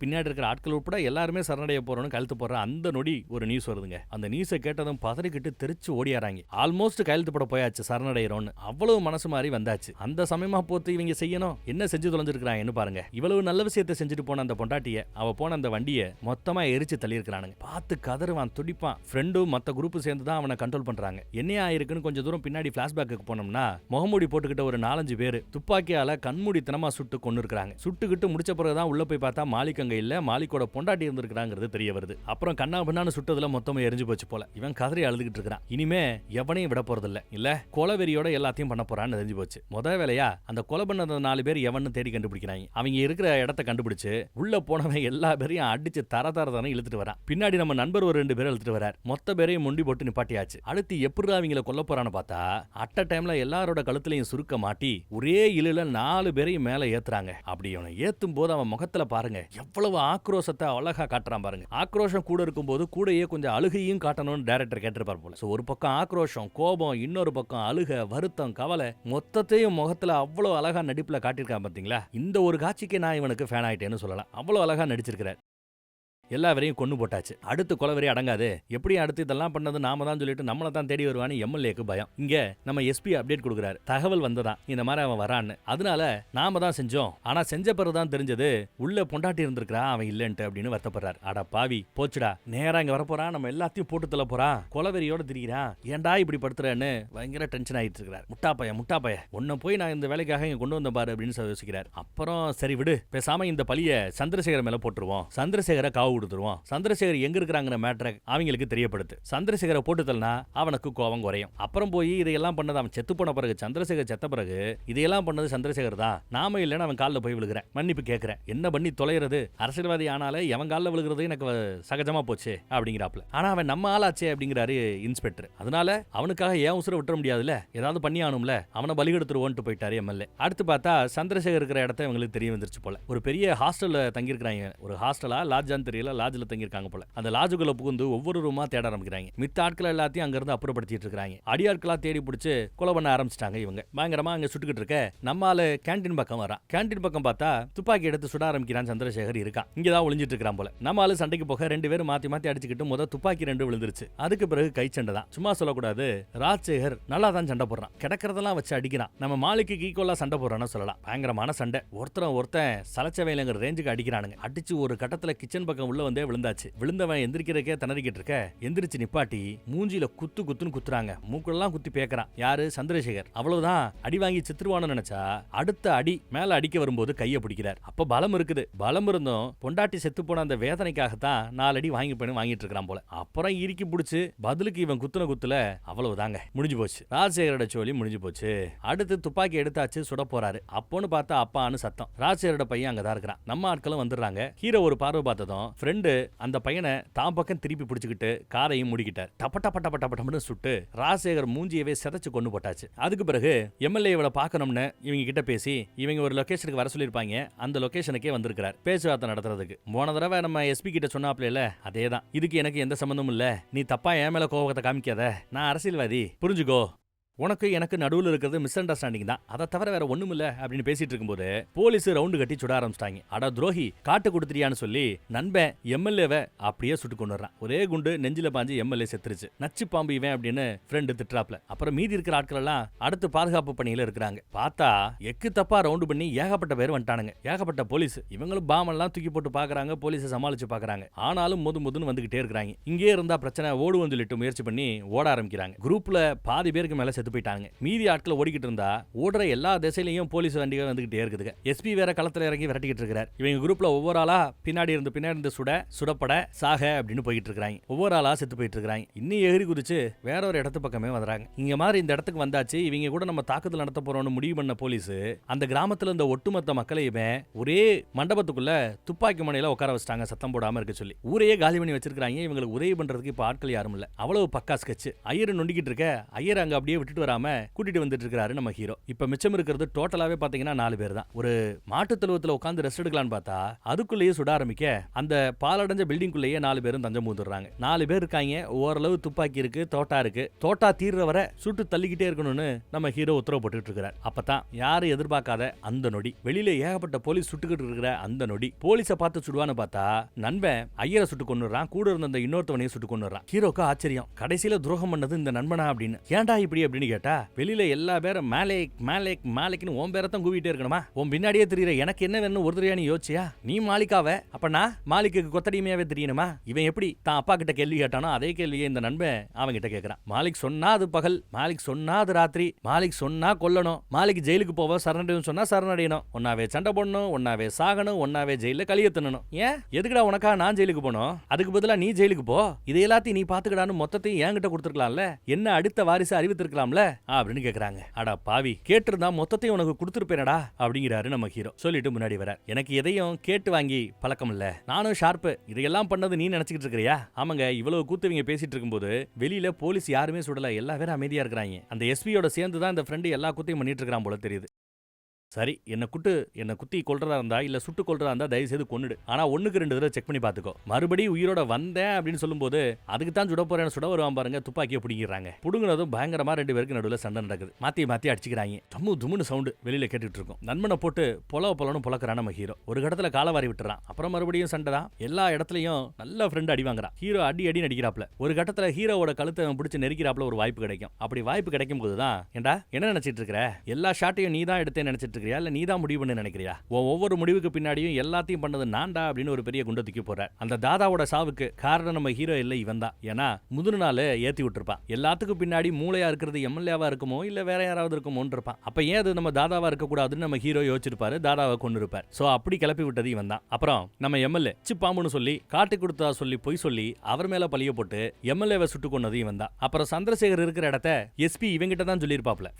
பின்னாடி இருக்கிற ஆட்கள் உட்பட எல்லாருமே சரணடைய போறோம்னு கையெழுத்து போடுற அந்த நொடி ஒரு நியூஸ் வருதுங்க. அந்த நியூஸை கேட்டதும் பதறிக்கிட்டு தெரிச்சு ஓடியாராங்க. ஆல்மோஸ்ட் கையெழுத்து போட போயாச்சு, சரணடைகிறோன்னு அவ்வளவு மனசு மாதிரி வந்தாச்சு. அந்த சமயமா போத்து இவங்க செய்யணும் என்ன செஞ்சு தொலைஞ்சிருக்காங்க பாருங்க. இவ்வளவு நல்ல விஷயத்தை செஞ்சுட்டு போன அந்த பொண்டாட்டிய, அவ போன அந்த வண்டியை மொத்தமா எரிச்சு தள்ளி இருக்கிறானுங்க. பார்த்து கதறுவான், துடிப்பான். ஃப்ரெண்டும் மத்த குரூப் சேர்ந்து தான் அவனை கண்ட்ரோல் பண்றாங்க. என்னையா ஆயிருக்குன்னு கொஞ்சம் தூரம் பின்னாடி பிளாஷ்பேக்கு போனோம்னா முகமூடி போட்டுக்கிட்ட ஒரு 4-5 பேர் துப்பாக்கியால கண்மூடித்தனமா சுட்டு கொண்டு இருக்காங்க. சுட்டுக்கிட்டு முடிச்ச பிறகுதான் உள்ள போய் பார்த்தா மாலிக் அங்க இல்ல, மாலிக்கோட பொண்டாட்டி இருந்திருக்காங்கிறது தெரிய வருது. அப்புறம் கண்ணா பின்னான்னு சுட்டதுல மொத்தமா எரிஞ்சு போச்சு போல. இவன் கதறி அழுதுகிட்டு இருக்கான். இனிமே எவனையும் விட போறதில்ல, இல்ல கொலவெறியோட எல்லாத்தையும் பண்ண போறான்னு தெரிஞ்சு போச்சு. முத வேலையா அந்த கொலை பண்ண 4 பேர் எவன்னு தேடி கண்டுபிடிக்கிறாங்க. அவங்க இருக்கிற இடத்த கண்டுபிடிச்சு உள்ள போனவன் எல்லா பேரையும் அடிச்சு தர இழுத்துட்டு வரான். பின்னாடி நம்ம நண்பர் ஒரு 2 பேரை இழுத்துட்டு வரார். மொத்த பேரையும் முண்டி போட்டு நிப்பாட்டியாச்சு. அடுத்து எப்படி அவங்கள கொல்ல போறான்னு பார்த்தா அட்ட டைம்ல எல்லாரோட கழுத்துலயும் சுருக்க மாட்டி ஒரே இழுல 4 பேரையும் மேல ஏத்துறாங்க. அப்படி அவனை ஏத்தும் போது அவன் முகத்துல பாருங்க எவ்வளவு ஆக்ரோஷத்தை அழகா காட்டுறான் பாருங்க. ஆக்ரோஷம் கூட இருக்கும்போது கூடயே கொஞ்சம் அழுகையும் காட்டணும்னு டைரக்டர் கேட்டிருப்பார் போல. ஒரு பக்கம் ஆக்ரோஷம் கோபம், இன்னொரு பக்கம் அழுக வருத்தம் கவலை, மொத்தத்தையும் முகத்துல அவ்வளவு அழகா நடிப்புல காட்டியிருக்கான் பாத்தீங்களா. இந்த ஒரு காட்சிக்கு நான் இவனுக்கு ஃபேன் ஆயிட்டேன்னு சொல்லலாம். அவ்வளவு அழகா நடிச்சிருக்கிறார். எல்லாவரையும் கொண்டு போட்டாச்சு. அடுத்து கொலவெறி அடங்காது. எப்படி அடுத்து இதெல்லாம் பண்ணது நாம தான் சொல்லிட்டு நம்மளை தான் தேடி வருவான்னு எம்எல்ஏக்கு பயம். இங்க நம்ம எஸ்பி அப்டேட் கொடுக்குறாரு. தகவல் வந்ததான் இந்த மாதிரி அவன் வரான்னு. அதனால நாம தான் செஞ்சோம். ஆனா செஞ்ச பிறகுதான் தெரிஞ்சது உள்ள பொண்டாட்டி இருந்திருக்கிறா அவன் இல்லன்ட்டு அப்படின்னு வருத்தப்படுறாரு. அட பாவி போச்சுடா, நேரா இங்க வரப்போறான், நம்ம எல்லாத்தையும் போட்டு தள்ள போறான், கொலவெறியோட திரிகிறான், ஏன்டா இப்படி படுத்துறேன்னு பயங்கர டென்ஷன் ஆயிட்டு இருக்கிறார். முட்டாப்பைய உன்ன போய் நான் இந்த வேலைக்காக இங்க கொண்டு வந்த பாரு அப்படின்னு யோசிக்கிறார். அப்புறம் சரி விடு, பேசாம இந்த பழிய சந்திரசேகர் மேல போட்டுருவோம், சந்திரசேகரை காவு கொடுத்துருவோம், சந்திரசேகர் எங்க இருக்கிறாங்கிற மேட்டரை அவங்களுக்கு தெரியப்படுத்து, சந்திரசேகரை போட்டுதல்னா அவனுக்கு கோபம் குறையும். அப்புறம் போய் இதையெல்லாம் பண்ணது அவன் செத்து போன பிறகு, சந்திரசேகர் செத்த பிறகு இதையெல்லாம் பண்ணது சந்திரசேகர் தான், நாம இல்லைன்னு அவன் காலில் போய் விழுகிறேன், மன்னிப்பு கேட்கிறேன், என்ன பண்ணி தொலைகிறது, அரசியல்வாதி ஆனாலே எவன் காலில் விழுகிறது எனக்கு சகஜமா போச்சு அப்படிங்கிறாப்ல. ஆனா அவன் நம்ம ஆளாச்சே அப்படிங்கிறாரு இன்ஸ்பெக்டர். அதனால அவனுக்காக ஏன் உசுர விட்டுற முடியாதுல்ல, ஏதாவது பண்ணி ஆனும்ல, அவனை பலி எடுத்துருவோன்ட்டு போயிட்டாரு எம்எல்ஏ. அடுத்து பார்த்தா சந்திரசேகர் இருக்கிற இடத்த இவங்களுக்கு தெரிய வந்துருச்சு போல. ஒரு பெரிய ஹாஸ்டல்ல தங்கியிருக்கிறாங்க. ஒரு ஹாஸ்டலா லாட்ஜான்னு தெரியல, லாட்ஜ்ல தங்கியிருக்காங்க போல. அந்த லாட்ஜுக்குள்ள புகுந்து ஒவ்வொரு ரூமா தேட ஆரம்பிக்கிறாங்க. மித்த ஆட்கள் எல்லாத்தையும் அங்க இருந்து அப்புறப்படுத்திட்டு இருக்காங்க. அடியாட்களா தேடி பிடிச்சு கொலை பண்ண ஆரம்பிச்சிட்டாங்க. இவங்க பயங்கரமா அங்க சுட்டுக்கிட்டு இருக்க நம்ம ஆளு கேண்டீன் பக்கம் வரான். கேண்டீன் பக்கம் பார்த்தா துப்பாக்கி எடுத்து சுட ஆரம்பிக்கிறான். சந்திரசேகர் இருக்கான், இங்கதான் ஒளிஞ்சிட்டு இருக்கான் போல. நம்ம ஆளு சண்டைக்கு போக 2 பேரும் மாத்தி மாத்தி அடிச்சுக்கிட்டு முத துப்பாக்கி 2 விழுந்துருச்சு. அதுக்கு பிறகு கை சண்டை தான். சும்மா சொல்லக்கூடாது, ராஜசேகர் நல்லா தான் சண்டை போடுறான், கிடக்கிறதெல்லாம் வச்சு அடிக்கிறான். நம்ம மாலிக்கு ஈக்குவலா சண்டை போடுறான்னு சொல்லலாம். பயங்கரமான சண்டை, ஒருத்தன் சலச்சவையிலங்கிற ரேஞ்சுக்கு அடிக்கிறானுங்க. அடிச்சு ஒரு கட்டத்துல கிச்சன் பக்கம் உள்ள வந்தே விழுந்தாச்சு. விழுந்தவன் எந்திரிக்கிறக்கே திணறிக்கிட்டு இருக்க, எந்திரிச்சு நிப்பாட்டி மூஞ்சில குத்துன்னு குத்துறாங்க. மூக்குலாம் குத்தி பேக்கறான். யாரு? சந்திரசேகர். அவ்வளவுதான், அடி வாங்கி சித்துருவான்னு நினைச்சா அடுத்த அடி மேல அடிக்க வரும்போது கையை பிடிக்கிறார். அப்ப பலம் இருக்குது. பலம் இருந்தும் பொண்டாட்டி செத்து போன அந்த வேதனைக்காகத்தான் 4 அடி வாங்கிட்டு இருக்கான் போல. அப்புறம் இறுக்கி பிடிச்சு பதிலுக்கு இவன் குத்துல அவ்வளவுதாங்க, முடிஞ்சு போச்சு. ராஜசேகரோட சோழி முடிஞ்சு போச்சு. அடுத்து துப்பாக்கி எடுத்தாச்சு, சுட போறாரு. அப்போன்னு பார்த்தா அப்பான்னு சத்தம். ராஜசேகரோட பையன் அங்கதான் இருக்கிறான். நம்ம ஆட்களும் வந்துடுறாங்க. ஹீரோ ஒரு பார்வை பார்த்ததும் ஃப்ரெண்டு அந்த பையனை தான் பக்கம் திருப்பி பிடிச்சுக்கிட்டு காரையும் முடிக்கிட்டார். டப்பட்டப்பட்டப்பட்டப்பட்டம்னு சுட்டு ராஜசேகர் மூஞ்சியவே சிதைச்சு கொண்டு போட்டாச்சு. அதுக்கு பிறகு எம்எல்ஏ இவளை பார்க்கணும்னு இவங்க கிட்ட பேசி இவங்க ஒரு லொகேஷனுக்கு வர சொல்லியிருப்பாங்க. அந்த லொகேஷனுக்கே வந்திருக்கிறார் பேச்சுவார்த்தை நடத்துறதுக்கு. போன தடவை நம்ம எஸ்பி கிட்ட சொன்னாப்ல, அதேதான். இதுக்கு எனக்கு எந்த சம்பந்தமும் இல்ல, நீ தப்பா என் மேல கோபத்தை காமிக்காத, நான் அரசியல்வாதி, புரிஞ்சுக்கோ, உனக்கு எனக்கு நடுவில் இருக்கிறது மிஸ் அண்டர்ஸ்டாண்டிங் தான், அதை தவிர வேற ஒண்ணும் இல்ல அப்படின்னு பேசிட்டு இருக்கும்போது போலீஸ் ரவுண்டு கட்டி சுட ஆரம்பிச்சிட்டாங்க. அட துரோகி, காட்டு கொடுத்துறியான்னு சொல்லி நண்பன் எம்எல்ஏவை அப்படியே சுட்டு கொண்டு வர்றான். ஒரே குண்டு நெஞ்சில பாஞ்சு எம்எல்ஏ செத்துருச்சு. நச்சு பாம்பு இவன் அப்படின்னு ஃப்ரெண்டு திட்டுறாப்ல. அப்புறம் மீதி இருக்கிற ஆட்கள் எல்லாம் அடுத்து பாதுகாப்பு பணியில இருக்கிறாங்க. பார்த்தா எக்கு தப்பா ரவுண்டு பண்ணி ஏகப்பட்ட பேர் வந்துட்டானுங்க, ஏகப்பட்ட போலீஸ். இவங்களும் பாமெல்லாம் தூக்கி போட்டு பாக்குறாங்க, போலீஸை சமாளிச்சு பாக்குறாங்க. ஆனாலும் முதுன்னு வந்துகிட்டே இருக்கிறாங்க. இங்கே இருந்தா பிரச்சனை ஓடுவோம் சொல்லிட்டு முயற்சி பண்ணி ஓட ஆரம்பிக்கிறாங்க. குரூப்ல பாதி பேருக்கு மேல போயிட்டாங்க. மீதி ஆட்கள் ஓடிக்கிட்டு இருந்தா ஓடுற எல்லா திசையிலையும் போலீஸ் வண்டிகள் வந்துகிட்டே இருக்குதுங்க. எஸ்பி வேற களத்துல இறங்கி விரட்டிக்கிட்டு இருக்காரு. இவங்க குரூப்ல ஒவ்வொரு ஆளா பின்னாடி இருந்து சுடப்பட சாக அப்படின்னு போயிட்டு இருக்காங்க. ஒவ்வொரு ஆளா செத்து போயிட்டு இருக்காங்க. இன்னும் எகிரி குதிச்சு வேற ஒரு இடத்து பக்கமே வந்துறாங்க. இங்க மாதிரி இந்த இடத்துக்கு வந்தாச்சு, இவங்க கூட நம்ம தாக்குதல் நடத்த போறோம்னு முடிவு பண்ண போலீஸ் அந்த கிராமத்துல இருந்த ஒட்டுமொத்த மக்களையுமே ஒரே மண்டபத்துக்குள்ள துப்பாக்கி முனையில உட்கார வச்சிட்டாங்க, சத்தம் போடாம இருக்க சொல்லி. ஊரையே காலி பண்ணி வச்சிருக்காங்க. இவங்களுக்கு உதவி பண்றதுக்கு இப்ப ஆட்கள் யாரும் இல்ல. அவ்வளவு பக்கா ஸ்கெட்ச். ஐயர் நொண்டிக்கிட்டு இருக்க, ஐயர் அங்க அப்படியே விட்டுட்டு வராம கூட்டிட்டு வந்துட்டு இருக்காரு நம்ம ஹீரோ. இப்ப மிச்சம் இருக்கிறது டோட்டலாவே பாத்தீங்கன்னா 4 பேர் தான். ஒரு மாட்டு தொழுவத்துல உட்கார்ந்து ரெஸ்ட் எடுக்கலான்னு பார்த்தா அதுக்குள்ளேயே சுட ஆரம்பிக்க அந்த பாலடைஞ்ச பில்டிங்குள்ளேயே 4 பேரும் தஞ்சம் பூந்துடுறாங்க. 4 பேர் இருக்காங்க. ஓரளவு துப்பாக்கி இருக்கு, தோட்டா இருக்கு. தோட்டா தீர்ற வரை சுட்டு தள்ளிக்கிட்டே இருக்கணும்னு நம்ம ஹீரோ உத்தரவு போட்டுட்டு இருக்காரு. அப்பதான் யாரும் எதிர்பார்க்காத அந்த நொடி வெளியில ஏகப்பட்ட போலீஸ் சுட்டுக்கிட்டு இருக்கிற அந்த நொடி போலீஸை பார்த்து சுடுவான்னு பார்த்தா நண்பன் ஐயரை சுட்டு கொண்டுறான். கூட இருந்த அந்த இன்னொருத்தவனையும் சுட்டு கொண்டுறான். ஹீரோக்கு ஆச்சரியம், கடைசியில துரோகம் பண்ணது இந்த நண்பனா அப்படின்னு. ஏன்டா இப்படி அப்படின்னு கேட்டா வெளியில எல்லா பேரும் மாலிக்னு உன் பேரத்தான் கூவிட்டே இருக்கணுமா? உன் பின்னாடியே தெரியற எனக்கு என்ன வேணும் ஒரு தெரியான்னு யோசிச்சியா? நீ மாலிக்காவ அப்பனா மாலிக்கு கொத்தடிமையாவே தெரியணுமா? இவன் எப்படி தான் அப்பா கிட்ட கேள்வி கேட்டானோ அதே கேள்வியை இந்த நண்பன் அவன் கிட்ட கேட்கறான். மாலிக் சொன்னா அது பகல், மாலிக் சொன்னா அது ராத்திரி, மாலிக் சொன்னா கொல்லணும், மாலிக் ஜெயிலுக்கு போவ சரணடையும் சொன்னா சரணடையணும், ஒன்னாவே சண்டை போடணும், ஒன்னாவே சாகணும், ஒன்னாவே ஜெயில கழிய தின்னணும். ஏன் எதுக்குடா உனக்கா நான் ஜெயிலுக்கு போனோம்? அதுக்கு பதிலா நீ ஜெயிலுக்கு போ, இது எல்லாத்தையும் நீ பாத்துக்கடான்னு மொத்தத்தையும் என்கிட்ட கொடுத்துருக்கலாம்ல, என்ன அடுத்த வாரிசு அறிவித்திருக்கலாம். கொடுக்கலாம்ல அப்படின்னு கேக்குறாங்க. அடா பாவி, கேட்டிருந்தா மொத்தத்தையும் உனக்கு கொடுத்துருப்பேனடா அப்படிங்கிறாரு நம்ம ஹீரோ. சொல்லிட்டு முன்னாடி வர, எனக்கு எதையும் கேட்டு வாங்கி பழக்கம் இல்ல, நானும் ஷார்ப்பு, இதையெல்லாம் பண்ணது நீ நினைச்சுக்கிட்டு இருக்கிறியா? ஆமாங்க, இவ்வளவு கூத்துவீங்க பேசிட்டு இருக்கும்போது வெளியில போலீஸ் யாருமே சுடல, எல்லா பேரும் அமைதியா இருக்கிறாங்க. அந்த எஸ்பியோட சேர்ந்து தான் இந்த ஃப்ரெண்டு எல்லா கூத்தையும் பண்ணிட்டு இருக்கான் போல தெரியுது. சரி, என்ன குத்தி கொல்றதா இருந்தா இல்ல சுட்டு கொல்றதா இருந்தா தயவு செய்து கொன்னுடு. ஆனா ஒண்ணுக்கு 2 தடவை செக் பண்ணி பாத்துக்கோ. மறுபடியும் உயிரோட வந்தேன் அப்படின்னு சொல்லும்போது அதுக்கு தான் சுட போறேன்னு சுட வருவான் பாருங்க, துப்பாக்கியை பிடிக்கிறாங்க. புடுங்கினதும் பயங்கரமா 2 பேருக்கு நடுவுல சண்டை நடக்குது. மாத்தி அடிச்சுக்கிறாங்க. தம்மு தும்முன்னு சவுண்டு வெளியில கேட்டுட்டு இருக்கும். நண்பனை போட்டு பொலன்னு பொலக்கிறான் நம்ம ஹீரோ. ஒரு கடத்துல காலவாரி விட்டுறான். அப்புறம் மறுபடியும் சண்டை தான். எல்லா இடத்துலயும் நல்ல ஃப்ரெண்ட் அடி வாங்குறான். ஹீரோ அடி நடிக்கிறாப்ல. ஒரு கட்டத்துல ஹீரோவோட கழுத்தை பிடிச்சு நெருக்கிறாப்ல. ஒரு வாய்ப்பு கிடைக்கும். அப்படி வாய்ப்பு கிடைக்கும் போதுதான், ஏண்டா என்ன நினைச்சிட்டு இருக்கிற, எல்லா ஷாட்டையும் நீ தான் எடுத்தேன்னு நினைச்சிட்டு இல்ல நீ தான் முடிவு பண்ண நினைக்கிறியா? ஒவ்வொரு முடிவுக்கு பின்னாடியும் எல்லாத்தையும் பண்ணது நான்டா அப்படின்னு ஒரு பெரிய குண்டை தூக்கி போறார். அந்த தாதாவோட சாவுக்கு காரணம் நம்ம ஹீரோ இல்ல, இவன் தான். ஏன்னா முதல் நாள் ஏத்தி விட்டுருப்பான். எல்லாத்துக்கும் பின்னாடி மூளையா இருக்கிறது எம்எல்ஏவா இருக்குமோ இல்ல வேற யாராவது இருக்குமோன்னு இருப்பான். அப்ப ஏன் அது நம்ம தாதாவா இருக்க கூடாதுன்னு நம்ம ஹீரோ யோசிச்சிருப்பாரு. தாதாவை கொண்டு இருப்பார். சோ அப்படி கிளப்பி விட்டது இவன் தான். அப்புறம் நம்ம எம்எல்ஏ பாம்புன்னு சொல்லி காட்டி கொடுத்தா சொல்லி பொய் சொல்லி அவர் மேல பழிய போட்டு எம்எல்ஏவை சுட்டு கொண்டது இவன் தான். அப்புறம் சந்திரசேகர் இருக்கிற இடத்த எஸ்பி இவங்கிட்ட தான் சொல்லியிருப்பாப்ல.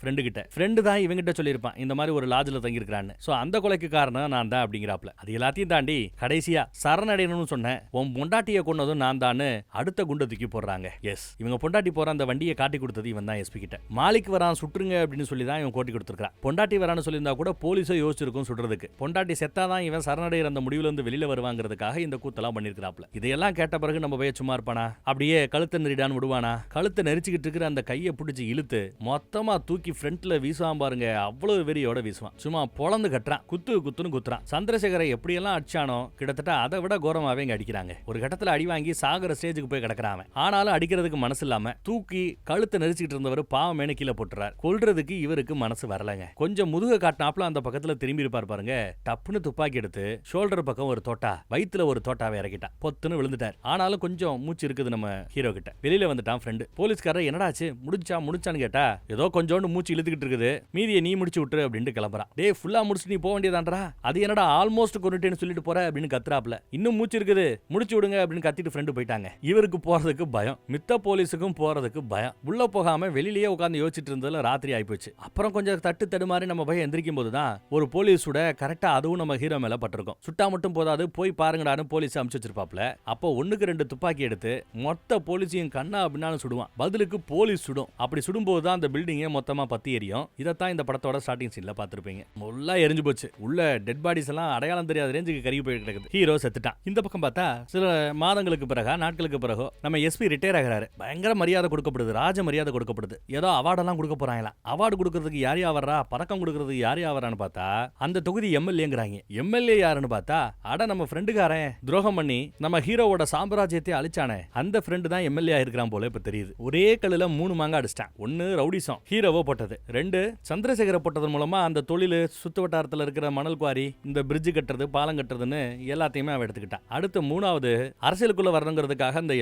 ஃப்ரெண்டு தான் இவங்கிட்ட சொல்லியிருப்பான், இந்த மாதிரி ஒரு லாட்ஜ்ல தங்கி இருக்கிறான்னு. சோ அந்த கொலைக்கு காரணம் நான் தான் அப்படிங்கிறாப்ல. அது எல்லாத்தையும் தாண்டி கடைசியா சரணடையணும்னு சொன்னேன், உன் பொண்டாட்டியை கொன்னதும் நான் தான் அடுத்த குண்டை தூக்கி போடுறாங்க. எஸ், இவங்க பொண்டாட்டி போற அந்த வண்டியை காட்டி கொடுத்தது இவன் தான் எஸ்பி கிட்ட. மாலிக் வரான் சுட்டுருங்க அப்படின்னு சொல்லி தான் இவன் கோட்டி கொடுத்துருக்கான். பொண்டாட்டி வரான்னு சொல்லியிருந்தா கூட போலீஸோ யோசிச்சிருக்கும் சுடுறதுக்கு. பொண்டாட்டி செத்தாதான் இவன் சரணடைகிற அந்த முடிவுல இருந்து வெளியில வருவாங்கிறதுக்காக இந்த கூத்தெல்லாம் பண்ணிருக்காப்ல. இதையெல்லாம் கேட்ட பிறகு நம்ம போய் சும்மா இருப்பானா? அப்படியே கழுத்தை நெரிடான்னு விடுவானா? கழுத்தை நெரிச்சுக்கிட்டு இருக்கிற அந்த கையை பிடிச்சி இழுத்து மொத்தமா தூக்கி ஃப்ரண்ட்ல வீசுவான் பாருங்க. அவ்வளவு வெறியோட வீசுவான். சும்மா பொழந்து கட்டுறான். குத்துன்னு குத்துறான். சந்திரசேகரை எப்படியெல்லாம் அடிச்சானோ கிட்டத்தட்ட அதை விட கோரமாவே இங்க அடிக்கிறாங்க. ஒரு கட்டத்துல அடி வாங்கி சாகர ஸ்டேஜுக்கு போய் கிடக்குறான். ஆனாலும் அடிக்கிறதுக்கு மனசு இல்லாம தூக்கி கழுத்தை நெரிச்சுக்கிட்டு இருந்தவர் பாவமேனு கீழே போட்டுறார். கொல்றதுக்கு இவருக்கு மனசு வரலங்க. கொஞ்சம் முதுக காட்டினாப்ல அந்த பக்கத்துல திரும்பி இருப்பார் பாருங்க. டப்புன்னு துப்பாக்கி எடுத்து ஷோல்டர் பக்கம் ஒரு தோட்டா, வயித்துல ஒரு தோட்டாவை இறக்கிட்டான். பொத்துன்னு விழுந்துட்டார். ஆனாலும் கொஞ்சம் மூச்சு இருக்குது நம்ம ஹீரோ கிட்ட. வெளியில வந்துட்டான் ஃப்ரெண்டு. போலீஸ்காரர் என்னடாச்சு முடிச்சான்னு கேட்டா, ஏதோ கொஞ்சோண்டு மூச்சு இழுத்துக்கிட்டு இருக்குது, மீதியை நீ முடிச்சு விட்டுரு அப்படின்னு கிளம்புறான். டே, ஃபுல்லா முடிச்சு நீ போக வேண்டியதான்றா, அது என்னடா ஆல்மோஸ்ட் கொன்னுட்டேன்னு சொல்லிட்டு போற அப்படின்னு கத்துறாப்ல. இன்னும் மூச்சு இருக்குது, முடிச்சு விடுங்க அப்படின்னு கத்திட்டு ஃப்ரெண்டு போயிட்டாங்க. இவருக்கு போறதுக்கு பயம், மித்த போலீஸுக்கும் போறதுக்கு பயம். உள்ள போகாம வெளியிலேயே உட்காந்து யோசிச்சுட்டு இருந்ததுல ராத்திரி ஆயிப்போச்சு. அப்புறம் கொஞ்சம் தடுமாறி நம்ம போய் எந்திரிக்கும் போதுதான் ஒரு போலீஸ் சுட கரெக்டா அதுவும் நம்ம ஹீரோ மேல பட்டிருக்கும். சுட்டா மட்டும் போதாது, போய் பாருங்கடான்னு போலீஸ் அனுப்பிச்சு வச்சிருப்பாப்ல. அப்போ 1க்கு 2 துப்பாக்கி எடுத்து மொத்த போலீஸையும் கண்ணா அப்படின்னு சுடுவான். பதிலுக்கு போலீஸ் சுடும். அப்படி சுடும்போது தான் அந்த பில்டிங்கே மொத்தமா பத்தி எரியும். இதைத்தான் இந்த படத்தோட ஸ்டார்டிங் சீன்ல பாத்திருப்பீங்க. முல்லா எரிஞ்சு போச்சு. உள்ள டெட் பாடிஸ் எல்லாம் அடையாளம் தெரியாத ரேஞ்சுக்கு கருகி போய் கிடக்குது. ஹீரோ செத்துட்டான். இந்த பக்கம் பார்த்தா சில மாதங்களுக்கு பிறகு நாட்களுக்கு பிறகு நம்ம எஸ்பி ரிட்டையர் ஆகிறாரு. பயங்கர மரியாதை கொடுக்கப்படுது, ராஜ மரியாதை கொடுக்கப்படுது. ஏதோ அவார்டெல்லாம் கொடுக்க போறாங்களா. அவார்டு கொடுக்கறதுக்கு யார் வர்றா, பறக்கம் கொடுக்கறதுக்கு யார் வர்றான்னு பார்த்தா அந்த தொகுதி எம்எல்ஏங்கிறாங்க. எம்எல்ஏ யாருன்னு பார்த்தா, அட நம்ம ஃப்ரெண்டுக்காரன் துரோகம் பண்ணி நம்ம ஹீரோவோட சாம்ராஜ்யத்தை அழிச்சானே அந்த ஃப்ரெண்டு தான் எம்எல்ஏ ஆயிருக்கான் போல இப்ப தெரியுது. ஒரே கல்லுல 3 மாங்கா அடிச்சிட்டான். 1 ரவுடிசம் ஹீரோவோ போட்டது, 2 சந்திரசேகர போட்டதன் மூலமா அந்த தொழில் சுத்து வட்டாரத்தில் இருக்கிற மணல் குவாரி, இந்த பிரிட்ஜ் கட்டுறது, பாலம் கட்டுறதுன்னு எல்லாத்தையுமே அவன் எடுத்துக்கிட்டான். அடுத்து 3வது அரசியலுக்குள்ள வரணுங்கிறதுக்காக அந்த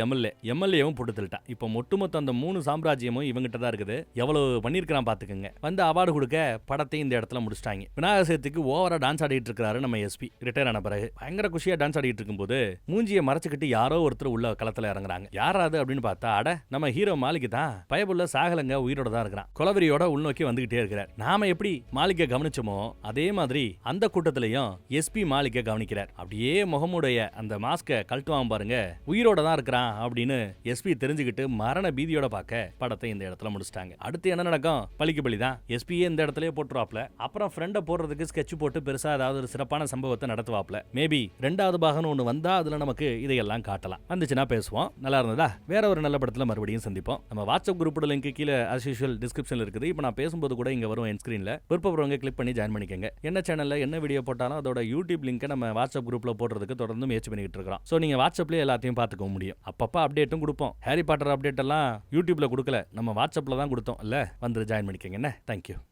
எம்எல்ஏவும் போட்டு தள்ளிட்டான். இப்போ ஒட்டுமொத்த அந்த 3 சாம்ராஜ்யமும் இவங்கிட்ட தான் இருக்குது. எவ்வளவு பண்ணிருக்கான் பாத்துக்கங்க. வந்து அவார்டு கொடுக்க படத்தை இந்த இடத்துல முடிச்சிட்டாங்க. விநாயகர் சதுர்த்திக்கு ஓவரா டான்ஸ் ஆடிட்டு இருக்காரு நம்ம எஸ்பி ரிட்டையர் ஆன பிறகு. பயங்கர குஷியா டான்ஸ் ஆடிட்டு இருக்கும்போது மூஞ்சியை மறைச்சுக்கிட்டு யாரோ ஒருத்தர் உள்ள களத்துல இறங்குறாங்க. யாராது அப்படின்னு பார்த்தா, அட நம்ம ஹீரோ மாலிக் தான். பயபுள்ள சாகலங்க உயிரோட தான் இருக்கிறான். கொலவெறியோட உள்நோக்கி வந்துகிட்டே இருக்கிறார். நாம எப்படி மாலிக்கை கவனிச்சோமோ அதே மாதிரி அந்த கூட்டத்திலையும் எஸ்பி மாலிக்கை கவனிக்கிறார். அப்படியே முகமுடைய அந்த மாஸ்க கழட்டுவான் பாருங்க, உயிரோட தான் இருக்கிறான் அப்படின்னு எஸ்பி தெரிஞ்சுக்கிட்டு மரண பீதியோட பார்க்க படத்தை இந்த இடத்துல முடிச்சிட்டாங்க. அடுத்து என்ன நடக்கும்? பழிக்கு பழி தான். எஸ்பியே இந்த இடத்துலயே போட்டுருவாப்ல. அப்புறம் ஃப்ரெண்டை போடுறதுக்கு ஸ்கெட்ச் போட்டு பெருசா ஏதாவது ஒரு சிறப்பான சம்பவத்தை நடத்துவாப்ல. மேபி 2வது பாகம் ஒன்று வந்தா அதுல நமக்கு இதையெல்லாம் காட்டலாம். வந்துச்சுன்னா பேசுவோம். நல்லா இருந்ததா? வேற ஒரு நல்ல படத்துல மறுபடியும் சந்திப்போம். நம்ம வாட்ஸ்அப் குரூப்போட லிங்க் கீழே as usual டிஸ்கிரிப்ஷன்ல இருக்குது. இப்போ நான் பேசும்போது கூட இங்க வரும் என் ஸ்கிரீன்ல. விருப்பப்படுறவங்க கிளிக் பண்ணி ஜாயின் பண்ணிக்கங்க. என்ன சேனல்ல என்ன வீடியோ போட்டாலும் அதோட யூடியூப் லிங்கை நம்ம வாட்ஸ்அப் குரூப்ல போடுறதுக்கு தொடர்ந்து முயற்சி பண்ணிட்டு இருக்கோம். சோ நீங்க வாட்ஸ்அப்லயே எல்லாத்தையும் பார்த்துக்க முடியும். அப்பப்ப அப்டேட்டும் கொடுப்போம். ஹாரி பாட்டர் அப்டேட் எல்லாம் யூடியூப்ல கொடுக்கல, நம்ம வாட்ஸ்அப்ல தான் கொடுத்தோம். இல்ல வந்து ஜாயின் பண்ணிக்கங்க. தேங்க்யூ.